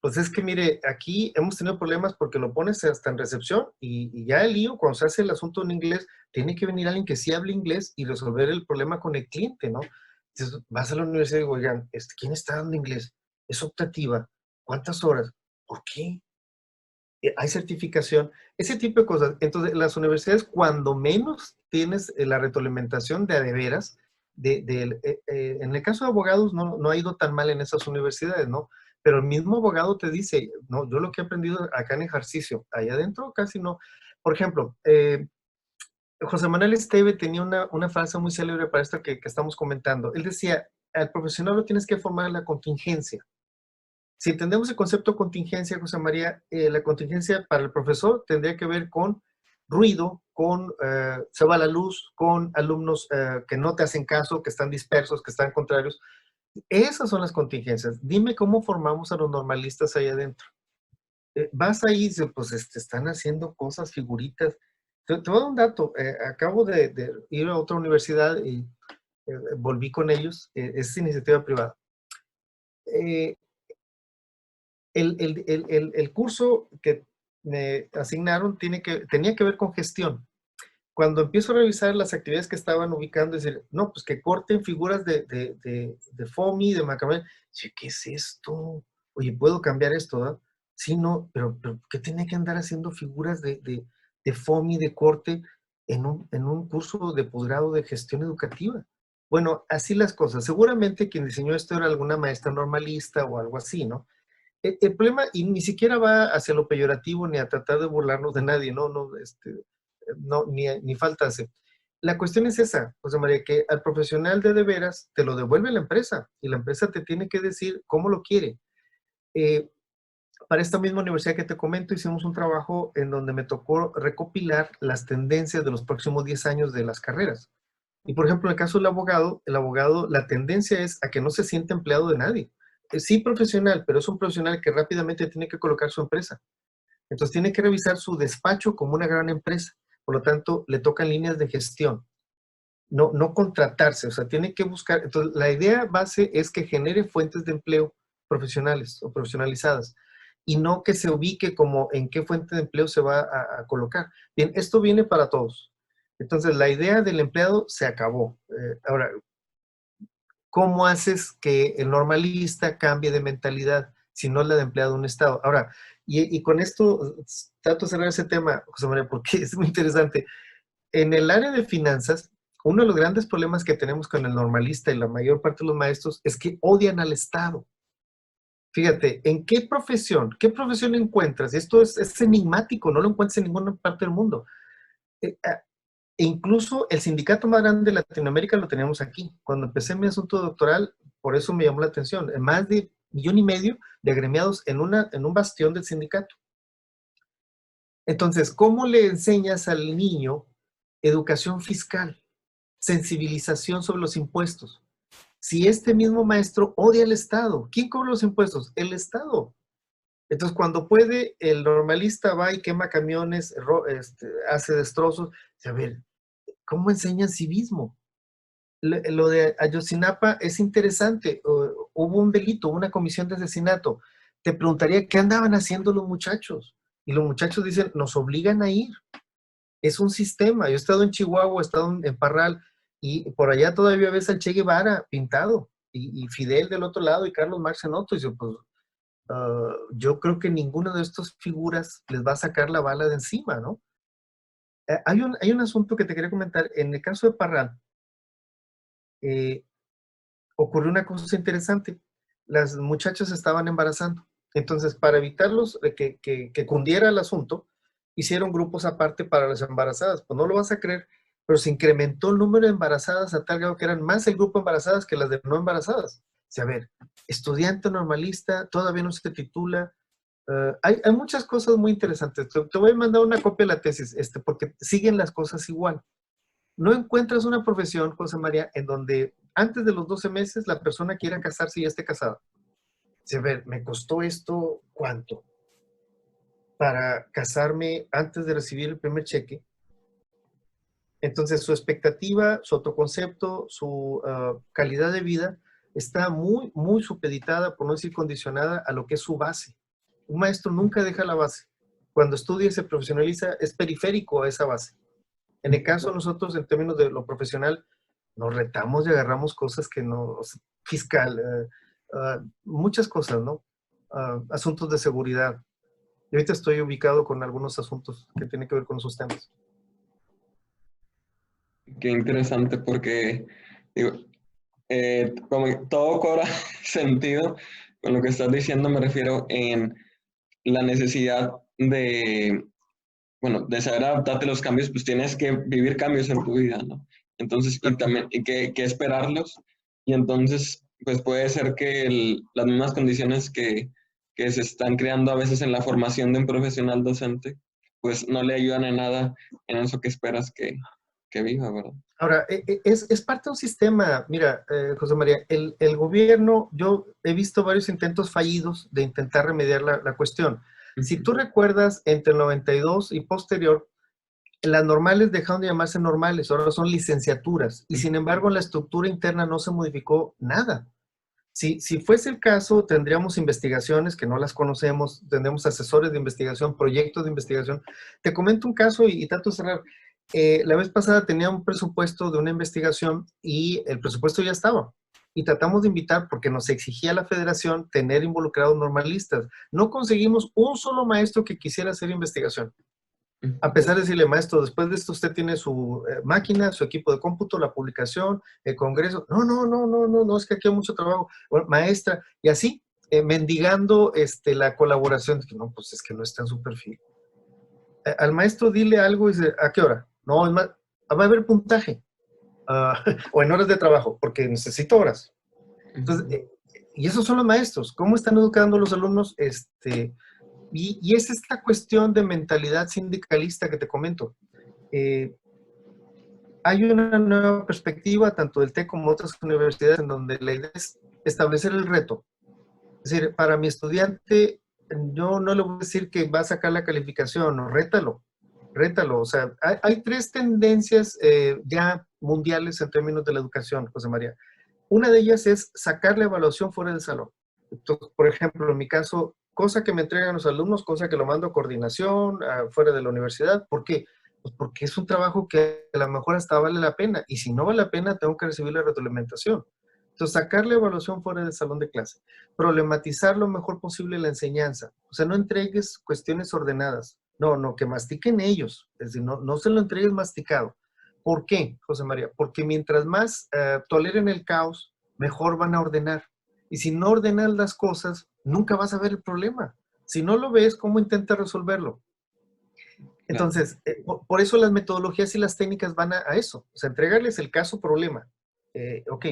pues es que mire, aquí hemos tenido problemas porque lo pones hasta en recepción y ya el lío, cuando se hace el asunto en inglés, tiene que venir alguien que sí hable inglés y resolver el problema con el cliente, ¿no? Entonces, vas a la universidad y digo, oigan, ¿quién está dando inglés? ¿Es optativa? ¿Cuántas horas? ¿Por qué? ¿Hay certificación? Ese tipo de cosas. Entonces, las universidades, cuando menos tienes la retroalimentación de veras, en el caso de abogados no ha ido tan mal en esas universidades, ¿no? Pero el mismo abogado te dice, no, yo lo que he aprendido acá en ejercicio, allá adentro casi no. Por ejemplo, José Manuel Esteve tenía una frase muy célebre para esto que estamos comentando. Él decía, al profesional lo tienes que formar en la contingencia. Si entendemos el concepto de contingencia, José María, la contingencia para el profesor tendría que ver con ruido, con se va la luz, con alumnos que no te hacen caso, que están dispersos, que están contrarios. Esas son las contingencias. Dime cómo formamos a los normalistas ahí adentro. Vas ahí y dices, pues están haciendo cosas, figuritas. Te voy a dar un dato. Acabo de ir a otra universidad y volví con ellos. Es iniciativa privada. El curso que me asignaron tenía que ver con gestión. Cuando empiezo a revisar las actividades que estaban ubicando, es decir, no, pues que corten figuras de FOMI, de macramé. Sí, ¿qué es esto? Oye, ¿puedo cambiar esto? ¿verdad? Sí, no, pero ¿qué tenía que andar haciendo figuras de FOMI, de corte, en un curso de posgrado de gestión educativa? Bueno, así las cosas. Seguramente quien diseñó esto era alguna maestra normalista o algo así, ¿no? El problema, y ni siquiera va hacia lo peyorativo ni a tratar de burlarnos de nadie, no, no, no, ni falta hace. La cuestión es esa, José María, que al profesional de veras te lo devuelve la empresa y la empresa te tiene que decir cómo lo quiere. Eh, para esta misma universidad que te comento, hicimos un trabajo en donde me tocó recopilar las tendencias de los próximos 10 años de las carreras. Y por ejemplo, en el caso del abogado, la tendencia es a que no se siente empleado de nadie. Sí profesional, pero es un profesional que rápidamente tiene que colocar su empresa. Entonces tiene que revisar su despacho como una gran empresa. Por lo tanto, le tocan líneas de gestión, no contratarse. O sea, tiene que buscar. Entonces, la idea base es que genere fuentes de empleo profesionales o profesionalizadas y no que se ubique como en qué fuente de empleo se va a colocar. Bien, esto viene para todos. Entonces, la idea del empleado se acabó. Ahora, ¿cómo haces que el normalista cambie de mentalidad si no la de empleado de un Estado? Ahora, y con esto trato de cerrar ese tema, José María, porque es muy interesante. En el área de finanzas, uno de los grandes problemas que tenemos con el normalista y la mayor parte de los maestros es que odian al Estado. Fíjate, ¿en qué profesión encuentras? Y esto es enigmático, no lo encuentras en ninguna parte del mundo. E incluso el sindicato más grande de Latinoamérica lo teníamos aquí. Cuando empecé mi asunto doctoral, por eso me llamó la atención. Más de 1,5 millones de agremiados en un bastión del sindicato. Entonces, ¿cómo le enseñas al niño educación fiscal, sensibilización sobre los impuestos? Si este mismo maestro odia al Estado, ¿quién cobra los impuestos? El Estado. Entonces, cuando puede, el normalista va y quema camiones, hace destrozos. A ver, ¿cómo enseñan civismo? Lo de Ayotzinapa es interesante. Hubo un delito, una comisión de asesinato. Te preguntaría, ¿qué andaban haciendo los muchachos? Y los muchachos dicen, nos obligan a ir. Es un sistema. Yo he estado en Chihuahua, he estado en Parral, y por allá todavía ves al Che Guevara pintado, y Fidel del otro lado, y Carlos Marx en otro. Y yo, pues, yo creo que ninguna de estas figuras les va a sacar la bala de encima, ¿no? Hay un asunto que te quería comentar. En el caso de Parral, eh, ocurrió una cosa interesante. Las muchachas se estaban embarazando. Entonces, para evitarlos que cundiera el asunto, hicieron grupos aparte para las embarazadas. Pues no lo vas a creer, pero se incrementó el número de embarazadas a tal grado que eran más el grupo de embarazadas que las de no embarazadas. O sea, a ver, estudiante normalista, todavía no se titula. Hay muchas cosas muy interesantes. Te voy a mandar una copia de la tesis, porque siguen las cosas igual. No encuentras una profesión, José María, en donde antes de los 12 meses la persona quiera casarse y ya esté casada. Dice, a ver, ¿me costó esto cuánto? Para casarme antes de recibir el primer cheque. Entonces su expectativa, su autoconcepto, su calidad de vida está muy, muy supeditada, por no decir condicionada, a lo que es su base. Un maestro nunca deja la base. Cuando estudia y se profesionaliza, es periférico a esa base. En el caso de nosotros, en términos de lo profesional, nos retamos y agarramos cosas que no, fiscal, muchas cosas, ¿no? Asuntos de seguridad. Y ahorita estoy ubicado con algunos asuntos que tienen que ver con esos temas. Qué interesante porque digo, como que todo cobra sentido con lo que estás diciendo, me refiero en la necesidad de, bueno, de saber adaptarte a los cambios, pues tienes que vivir cambios en tu vida, ¿no? Entonces, y también, y que esperarlos, y entonces, pues puede ser que las mismas condiciones que se están creando a veces en la formación de un profesional docente, pues no le ayudan en nada en eso que esperas que viva, ¿verdad? Ahora, es parte de un sistema. Mira, José María, el gobierno, yo he visto varios intentos fallidos de intentar remediar la cuestión. Si tú recuerdas, entre el 92 y posterior, las normales dejaron de llamarse normales, ahora son licenciaturas, y sin embargo en la estructura interna no se modificó nada. Si fuese el caso, tendríamos investigaciones que no las conocemos, tendríamos asesores de investigación, proyectos de investigación. Te comento un caso y trato de cerrar. La vez pasada tenía un presupuesto de una investigación y el presupuesto ya estaba. Y tratamos de invitar, porque nos exigía la federación tener involucrados normalistas. No conseguimos un solo maestro que quisiera hacer investigación. A pesar de decirle, maestro, después de esto usted tiene su máquina, su equipo de cómputo, la publicación, el congreso. No, es que aquí hay mucho trabajo. Bueno, maestra, y así, mendigando la colaboración. No, pues es que no está en su perfil. Al maestro dile algo y dice, ¿a qué hora? No, es más, va a haber puntaje. O en horas de trabajo, porque necesito horas. Entonces, y esos son los maestros. ¿Cómo están educando a los alumnos? Y es esta cuestión de mentalidad sindicalista que te comento. Hay una nueva perspectiva, tanto del TEC como otras universidades, en donde la idea es establecer el reto. Es decir, para mi estudiante, yo no le voy a decir que va a sacar la calificación, no, rétalo. O sea, hay tres tendencias ya mundiales en términos de la educación, José María. Una de ellas es sacar la evaluación fuera del salón. Entonces, por ejemplo, en mi caso, cosa que me entregan los alumnos, cosa que lo mando a coordinación, fuera de la universidad. ¿Por qué? Pues porque es un trabajo que a lo mejor hasta vale la pena. Y si no vale la pena, tengo que recibir la retroalimentación. Entonces, sacar la evaluación fuera del salón de clase. Problematizar lo mejor posible la enseñanza. O sea, no entregues cuestiones ordenadas. No, que mastiquen ellos. Es decir, no se lo entregues masticado. ¿Por qué, José María? Porque mientras más toleren el caos, mejor van a ordenar. Y si no ordenas las cosas, nunca vas a ver el problema. Si no lo ves, ¿cómo intentas resolverlo? Entonces, por eso las metodologías y las técnicas van a eso. O sea, entregarles el caso-problema. Ok,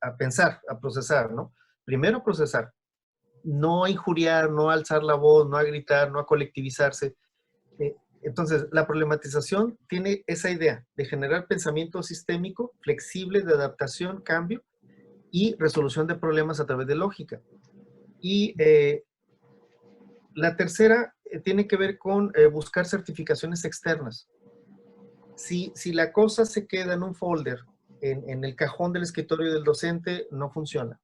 a pensar, a procesar, ¿no? Primero procesar. No a injuriar, no a alzar la voz, no a gritar, no a colectivizarse. Entonces, la problematización tiene esa idea de generar pensamiento sistémico, flexible, de adaptación, cambio y resolución de problemas a través de lógica. Y la tercera tiene que ver con buscar certificaciones externas. Si la cosa se queda en un folder, en el cajón del escritorio del docente, no funciona.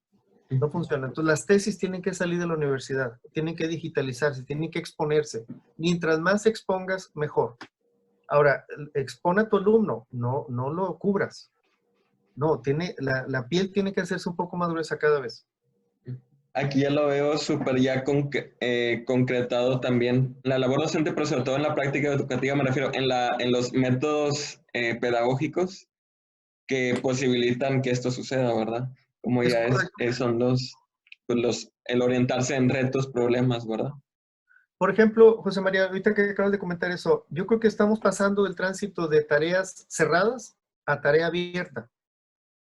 No funciona. Entonces, las tesis tienen que salir de la universidad, tienen que digitalizarse, tienen que exponerse. Mientras más expongas, mejor. Ahora, expone a tu alumno, no lo cubras. No, la piel tiene que hacerse un poco más gruesa cada vez. Aquí ya lo veo súper ya concretado también. La labor docente, pero sobre todo en la práctica educativa, me refiero en los métodos pedagógicos que posibilitan que esto suceda, ¿verdad? Como Es ya correcto. son el orientarse en retos, problemas, ¿verdad? Por ejemplo, José María, ahorita que acabas de comentar eso, yo creo que estamos pasando del tránsito de tareas cerradas a tarea abierta.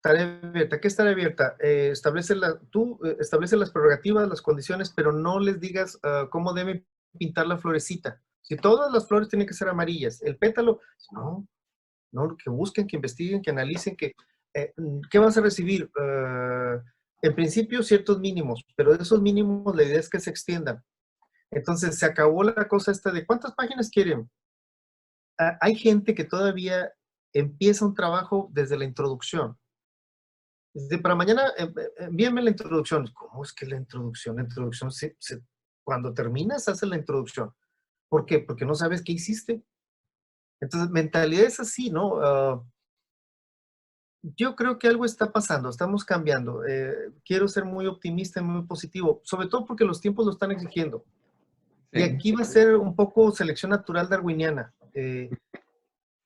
Tarea abierta. ¿Qué es tarea abierta? Establece las prerrogativas, las condiciones, pero no les digas cómo deben pintar la florecita. Si todas las flores tienen que ser amarillas, el pétalo, no, que busquen, que investiguen, que analicen, ¿qué vas a recibir? En principio, ciertos mínimos, pero de esos mínimos la idea es que se extiendan. Entonces, se acabó la cosa esta de ¿cuántas páginas quieren? Hay gente que todavía empieza un trabajo desde la introducción. Para mañana, envíenme la introducción. ¿Cómo es que la introducción? La introducción, cuando terminas, haces la introducción. ¿Por qué? Porque no sabes qué hiciste. Entonces, mentalidad es así, ¿no? Yo creo que algo está pasando, estamos cambiando. Quiero ser muy optimista y muy positivo, sobre todo porque los tiempos lo están exigiendo. Y Sí. aquí va a ser un poco selección natural darwiniana.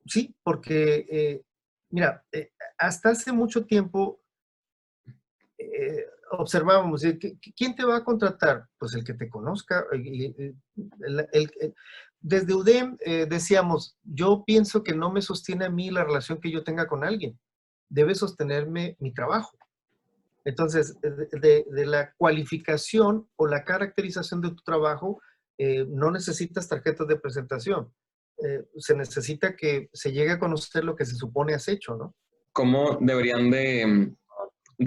Sí, porque, mira, hasta hace mucho tiempo observábamos, ¿quién te va a contratar? Pues el que te conozca. Desde UDEM decíamos, yo pienso que no me sostiene a mí la relación que yo tenga con alguien, debe sostenerme mi trabajo. Entonces, de la cualificación o la caracterización de tu trabajo, no necesitas tarjetas de presentación. Se necesita que se llegue a conocer lo que se supone has hecho, ¿no? ¿Cómo deberían de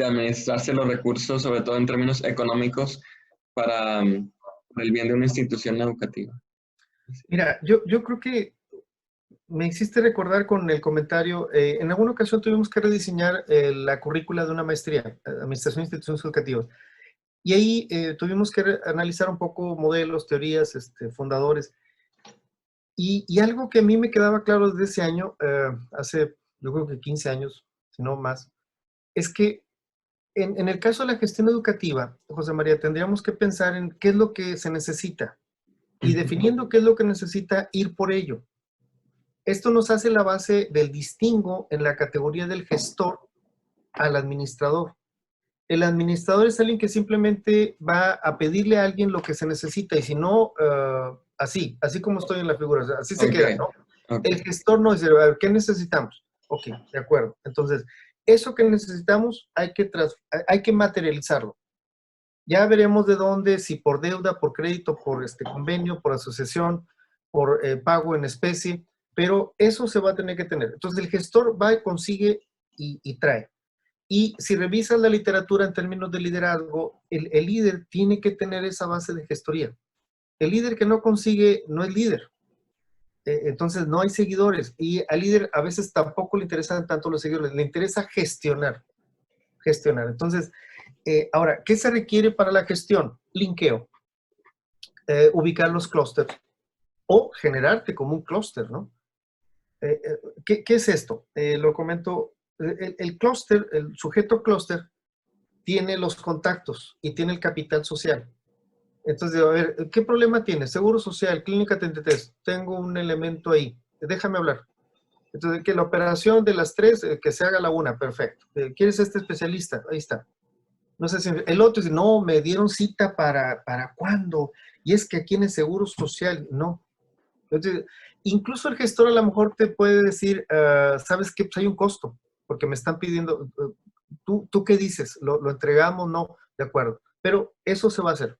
administrarse los recursos, sobre todo en términos económicos, para el bien de una institución educativa? Mira, yo creo que Me hiciste recordar con el comentario, en alguna ocasión tuvimos que rediseñar la currícula de una maestría, Administración de Instituciones Educativas. Y ahí tuvimos que analizar un poco modelos, teorías, fundadores. Y algo que a mí me quedaba claro desde ese año, hace yo creo que 15 años, si no más, es que en el caso de la gestión educativa, José María, tendríamos que pensar en qué es lo que se necesita y definiendo qué es lo que necesita, ir por ello. Esto nos hace la base del distingo en la categoría del gestor al administrador. El administrador es alguien que simplemente va a pedirle a alguien lo que se necesita y si no, así como estoy en la figura, o sea, así se queda, Ok, ¿no? ok. El gestor no dice, a ver, ¿qué necesitamos? Ok, de acuerdo. Entonces, eso que necesitamos hay que materializarlo. Ya veremos de dónde, si por deuda, por crédito, por convenio, por asociación, por pago en especie, pero eso se va a tener que tener. Entonces, el gestor va y consigue y trae. Y si revisas la literatura en términos de liderazgo, el líder tiene que tener esa base de gestoría. El líder que no consigue no es líder. Entonces no hay seguidores y al líder a veces tampoco le interesan tanto los seguidores, le interesa gestionar, gestionar. Entonces, ahora, ¿qué se requiere para la gestión? Linkeo, ubicar los clústeres o generarte como un clúster, ¿no? ¿Qué es esto? Lo comento, el clúster, el sujeto clúster tiene los contactos y tiene el capital social. Entonces, a ver, ¿qué problema tienes? Seguro Social, Clínica 33, tengo un elemento ahí, déjame hablar. Entonces, que la operación de las tres, que se haga la una, perfecto. ¿Quieres este especialista? Ahí está. No sé si el otro dice, no, me dieron cita para cuándo, y es que aquí en el Seguro Social, no. Entonces, incluso el gestor a lo mejor te puede decir, ¿sabes qué? Pues hay un costo, porque me están pidiendo, ¿tú qué dices? ¿Lo entregamos? No, de acuerdo. Pero eso se va a hacer.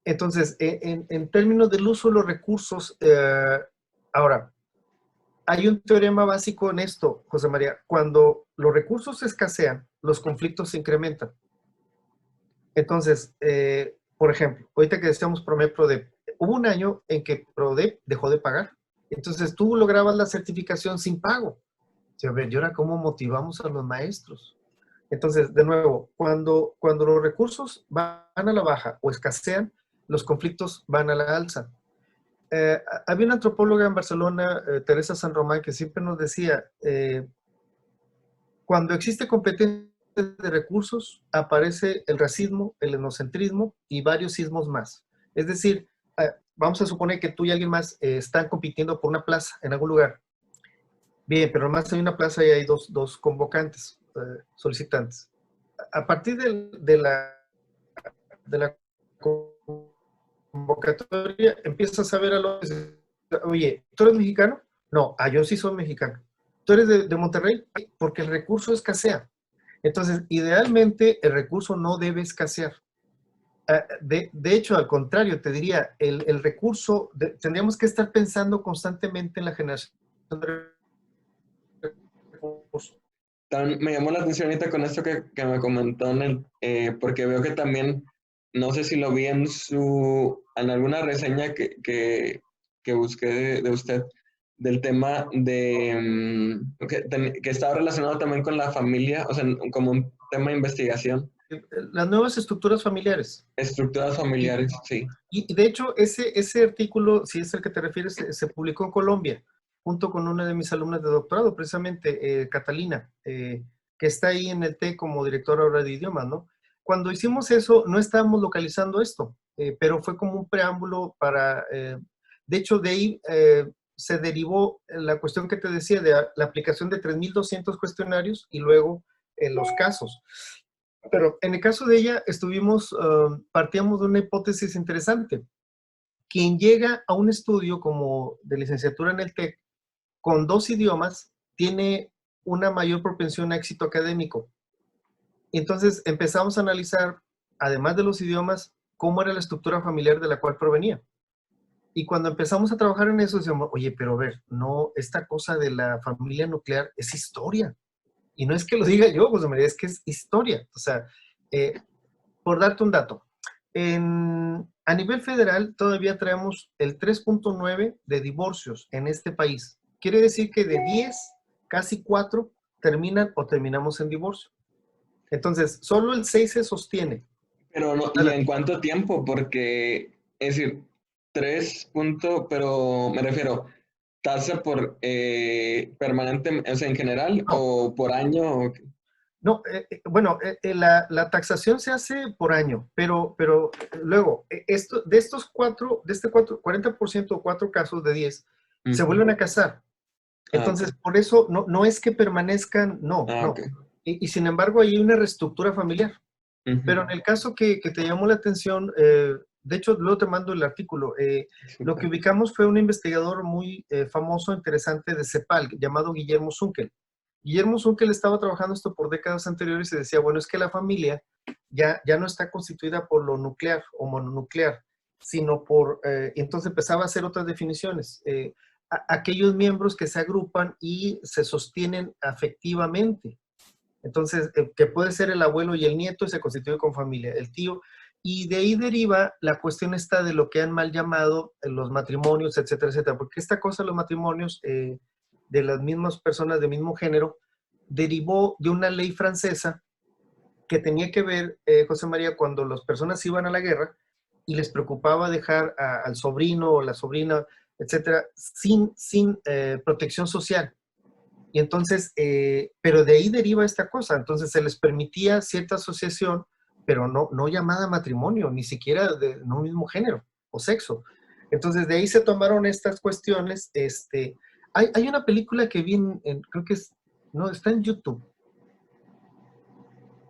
Entonces, en términos del uso de los recursos, ahora, hay un teorema básico en esto, José María. Cuando los recursos escasean, los conflictos se incrementan. Entonces, por ejemplo, ahorita que decíamos PRODEP, hubo un año en que PRODEP dejó de pagar. Entonces, tú lograbas la certificación sin pago. A ver, ¿y ahora cómo motivamos a los maestros? Entonces, de nuevo, cuando los recursos van a la baja o escasean, los conflictos van a la alza. Había una antropóloga en Barcelona, Teresa San Román, que siempre nos decía, cuando existe competencia de recursos, aparece el racismo, el etnocentrismo y varios sismos más. Es decir, vamos a suponer que tú y alguien más están compitiendo por una plaza en algún lugar. Bien, pero nomás hay una plaza y hay dos convocantes, solicitantes. A partir de la convocatoria, empiezas a ver a los, oye, ¿tú eres mexicano? No, yo sí soy mexicano. ¿Tú eres de Monterrey? Porque el recurso escasea. Entonces, idealmente, el recurso no debe escasear. De hecho, al contrario, te diría, el recurso, tendríamos que estar pensando constantemente en la generación de recursos. Me llamó la atención ahorita con esto que me comentó, porque veo que también, no sé si lo vi en alguna reseña que busqué de usted, del tema que estaba relacionado también con la familia, o sea, como un tema de investigación, Las nuevas estructuras familiares. estructuras Y, familiares, sí. y de hecho, ese artículo, si es el que te refieres, se publicó en Colombia, junto con una de mis alumnas de doctorado, precisamente, Catalina, que está ahí en el TEC como directora ahora de idiomas, ¿no? Cuando hicimos eso, no estábamos localizando esto, pero fue como un preámbulo para, de hecho, de ahí se derivó la cuestión que te decía de la aplicación de 3.200 cuestionarios y luego los casos. Pero en el caso de ella, partíamos de una hipótesis interesante. Quien llega a un estudio como de licenciatura en el TEC con 2 idiomas tiene una mayor propensión a éxito académico. Entonces empezamos a analizar, además de los idiomas, cómo era la estructura familiar de la cual provenía. Y cuando empezamos a trabajar en eso, decíamos, oye, pero a ver, no, esta cosa de la familia nuclear es historia. Y no es que lo diga yo, José María, es que es historia. O sea, por darte un dato, A nivel federal todavía traemos el 3.9 de divorcios en este país. Quiere decir que de 10, casi 4 terminan o terminamos en divorcio. Entonces, solo el 6 se sostiene. Pero no, ¿y en cuánto tiempo? Porque, es decir, 3 puntos, pero me refiero, tasa por permanente, o sea, en general, No, o por año. no, bueno, la taxación se hace por año, pero luego, de estos 4, de este 40% o 4 casos de 10, se Ujú. vuelven a casar. Ah, ok. Entonces, por eso no es que permanezcan, no, Ah, ok. no. Y sin embargo, hay una reestructura familiar. Ujú. Pero en el caso que te llamó la atención, de hecho, luego te mando el artículo. Lo que Súper. ubicamos fue un investigador muy famoso, interesante de CEPAL, llamado Guillermo Zunkel. Guillermo Zunkel estaba trabajando esto por décadas anteriores y decía, bueno, es que la familia ya no está constituida por lo nuclear o mononuclear, sino entonces empezaba a hacer otras definiciones. Aquellos miembros que se agrupan y se sostienen afectivamente. Entonces, que puede ser el abuelo y el nieto y se constituye con familia, el tío. Y de ahí deriva la cuestión esta de lo que han mal llamado los matrimonios, etcétera, etcétera. Porque esta cosa, los matrimonios de las mismas personas del mismo género, derivó de una ley francesa que tenía que ver, José María, cuando las personas iban a la guerra y les preocupaba dejar al sobrino o la sobrina, etcétera, sin protección social. Y entonces, pero de ahí deriva esta cosa. Entonces se les permitía cierta asociación, pero no llamada matrimonio, ni siquiera de no mismo género o sexo. Entonces de ahí se tomaron estas cuestiones. Hay una película que vi creo que no, está en YouTube.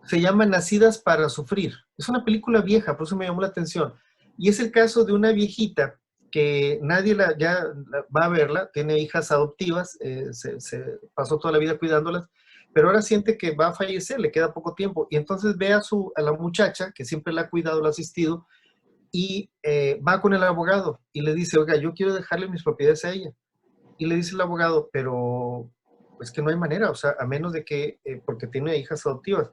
Se llama Nacidas para Sufrir. Es una película vieja, por eso me llamó la atención. Y es el caso de una viejita que nadie va a verla, tiene hijas adoptivas, se pasó toda la vida cuidándolas, pero ahora siente que va a fallecer, le queda poco tiempo. Y entonces ve a la muchacha, que siempre la ha cuidado, la ha asistido, y va con el abogado y le dice, oiga, yo quiero dejarle mis propiedades a ella. Y le dice el abogado, pero es que no hay manera, o sea, a menos de que, porque tiene hijas adoptivas.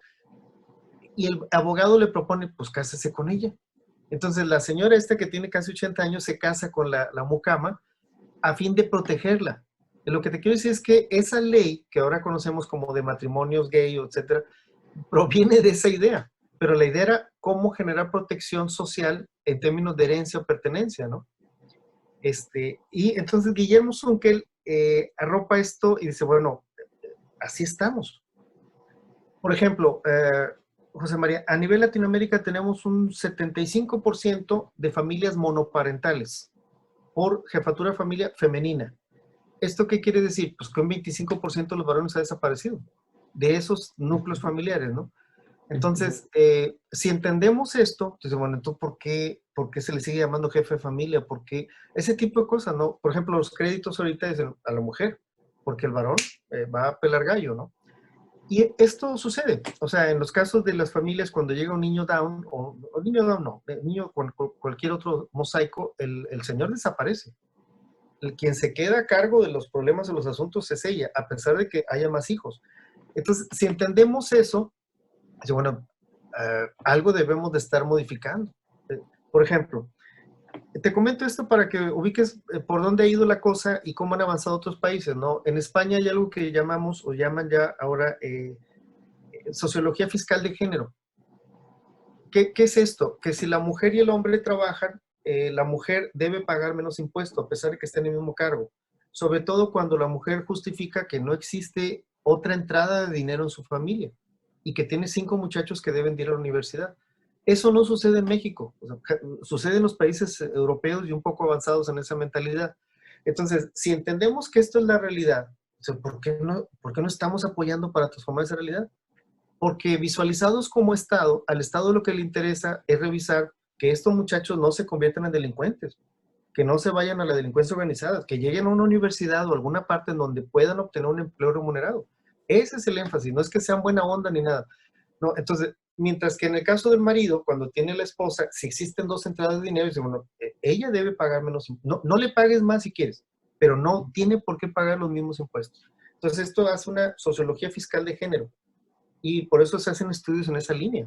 Y el abogado le propone, pues cásese con ella. Entonces la señora esta que tiene casi 80 años se casa con la mucama a fin de protegerla. Y lo que te quiero decir es que esa ley que ahora conocemos como de matrimonios gay, etcétera, proviene de esa idea. Pero la idea era cómo generar protección social en términos de herencia o pertenencia, ¿no? Y entonces Guillermo Zunkel arropa esto y dice, bueno, así estamos. Por ejemplo, José María, a nivel Latinoamérica tenemos un 75% de familias monoparentales por jefatura de familia femenina. ¿Esto qué quiere decir? Pues que un 25% de los varones ha desaparecido de esos núcleos familiares, ¿no? Ujú. Entonces, si entendemos esto, entonces, bueno, entonces, ¿por qué se le sigue llamando jefe de familia? ¿Por qué? Ese tipo de cosas, ¿no? Por ejemplo, los créditos ahorita dicen a la mujer, porque el varón va a pelar gallo, ¿no? Y esto sucede, o sea, en los casos de las familias cuando llega un niño Down, o niño Down no, niño con cualquier otro mosaico, el señor desaparece. Quien se queda a cargo de los problemas o los asuntos es ella, a pesar de que haya más hijos. Entonces, si entendemos eso, bueno, algo debemos de estar modificando. Por ejemplo, te comento esto para que ubiques por dónde ha ido la cosa y cómo han avanzado otros países, ¿no? En España hay algo que llamamos o llaman ya ahora sociología fiscal de género. ¿Qué es esto? Que si la mujer y el hombre trabajan, la mujer debe pagar menos impuesto a pesar de que esté en el mismo cargo. Sobre todo cuando la mujer justifica que no existe otra entrada de dinero en su familia y que tiene 5 muchachos que deben ir a la universidad. Eso no sucede en México. O sea, sucede en los países europeos y un poco avanzados en esa mentalidad. Entonces, si entendemos que esto es la realidad, o sea, ¿por qué no estamos apoyando para transformar esa realidad? Porque visualizados como Estado, al Estado lo que le interesa es revisar que estos muchachos no se conviertan en delincuentes, que no se vayan a la delincuencia organizada, que lleguen a una universidad o alguna parte en donde puedan obtener un empleo remunerado. Ese es el énfasis, no es que sean buena onda ni nada. No, entonces, mientras que en el caso del marido, cuando tiene la esposa, si existen dos entradas de dinero, dice, bueno, ella debe pagar menos, no le pagues más si quieres, pero no tiene por qué pagar los mismos impuestos. Entonces, esto hace una sociología fiscal de género y por eso se hacen estudios en esa línea.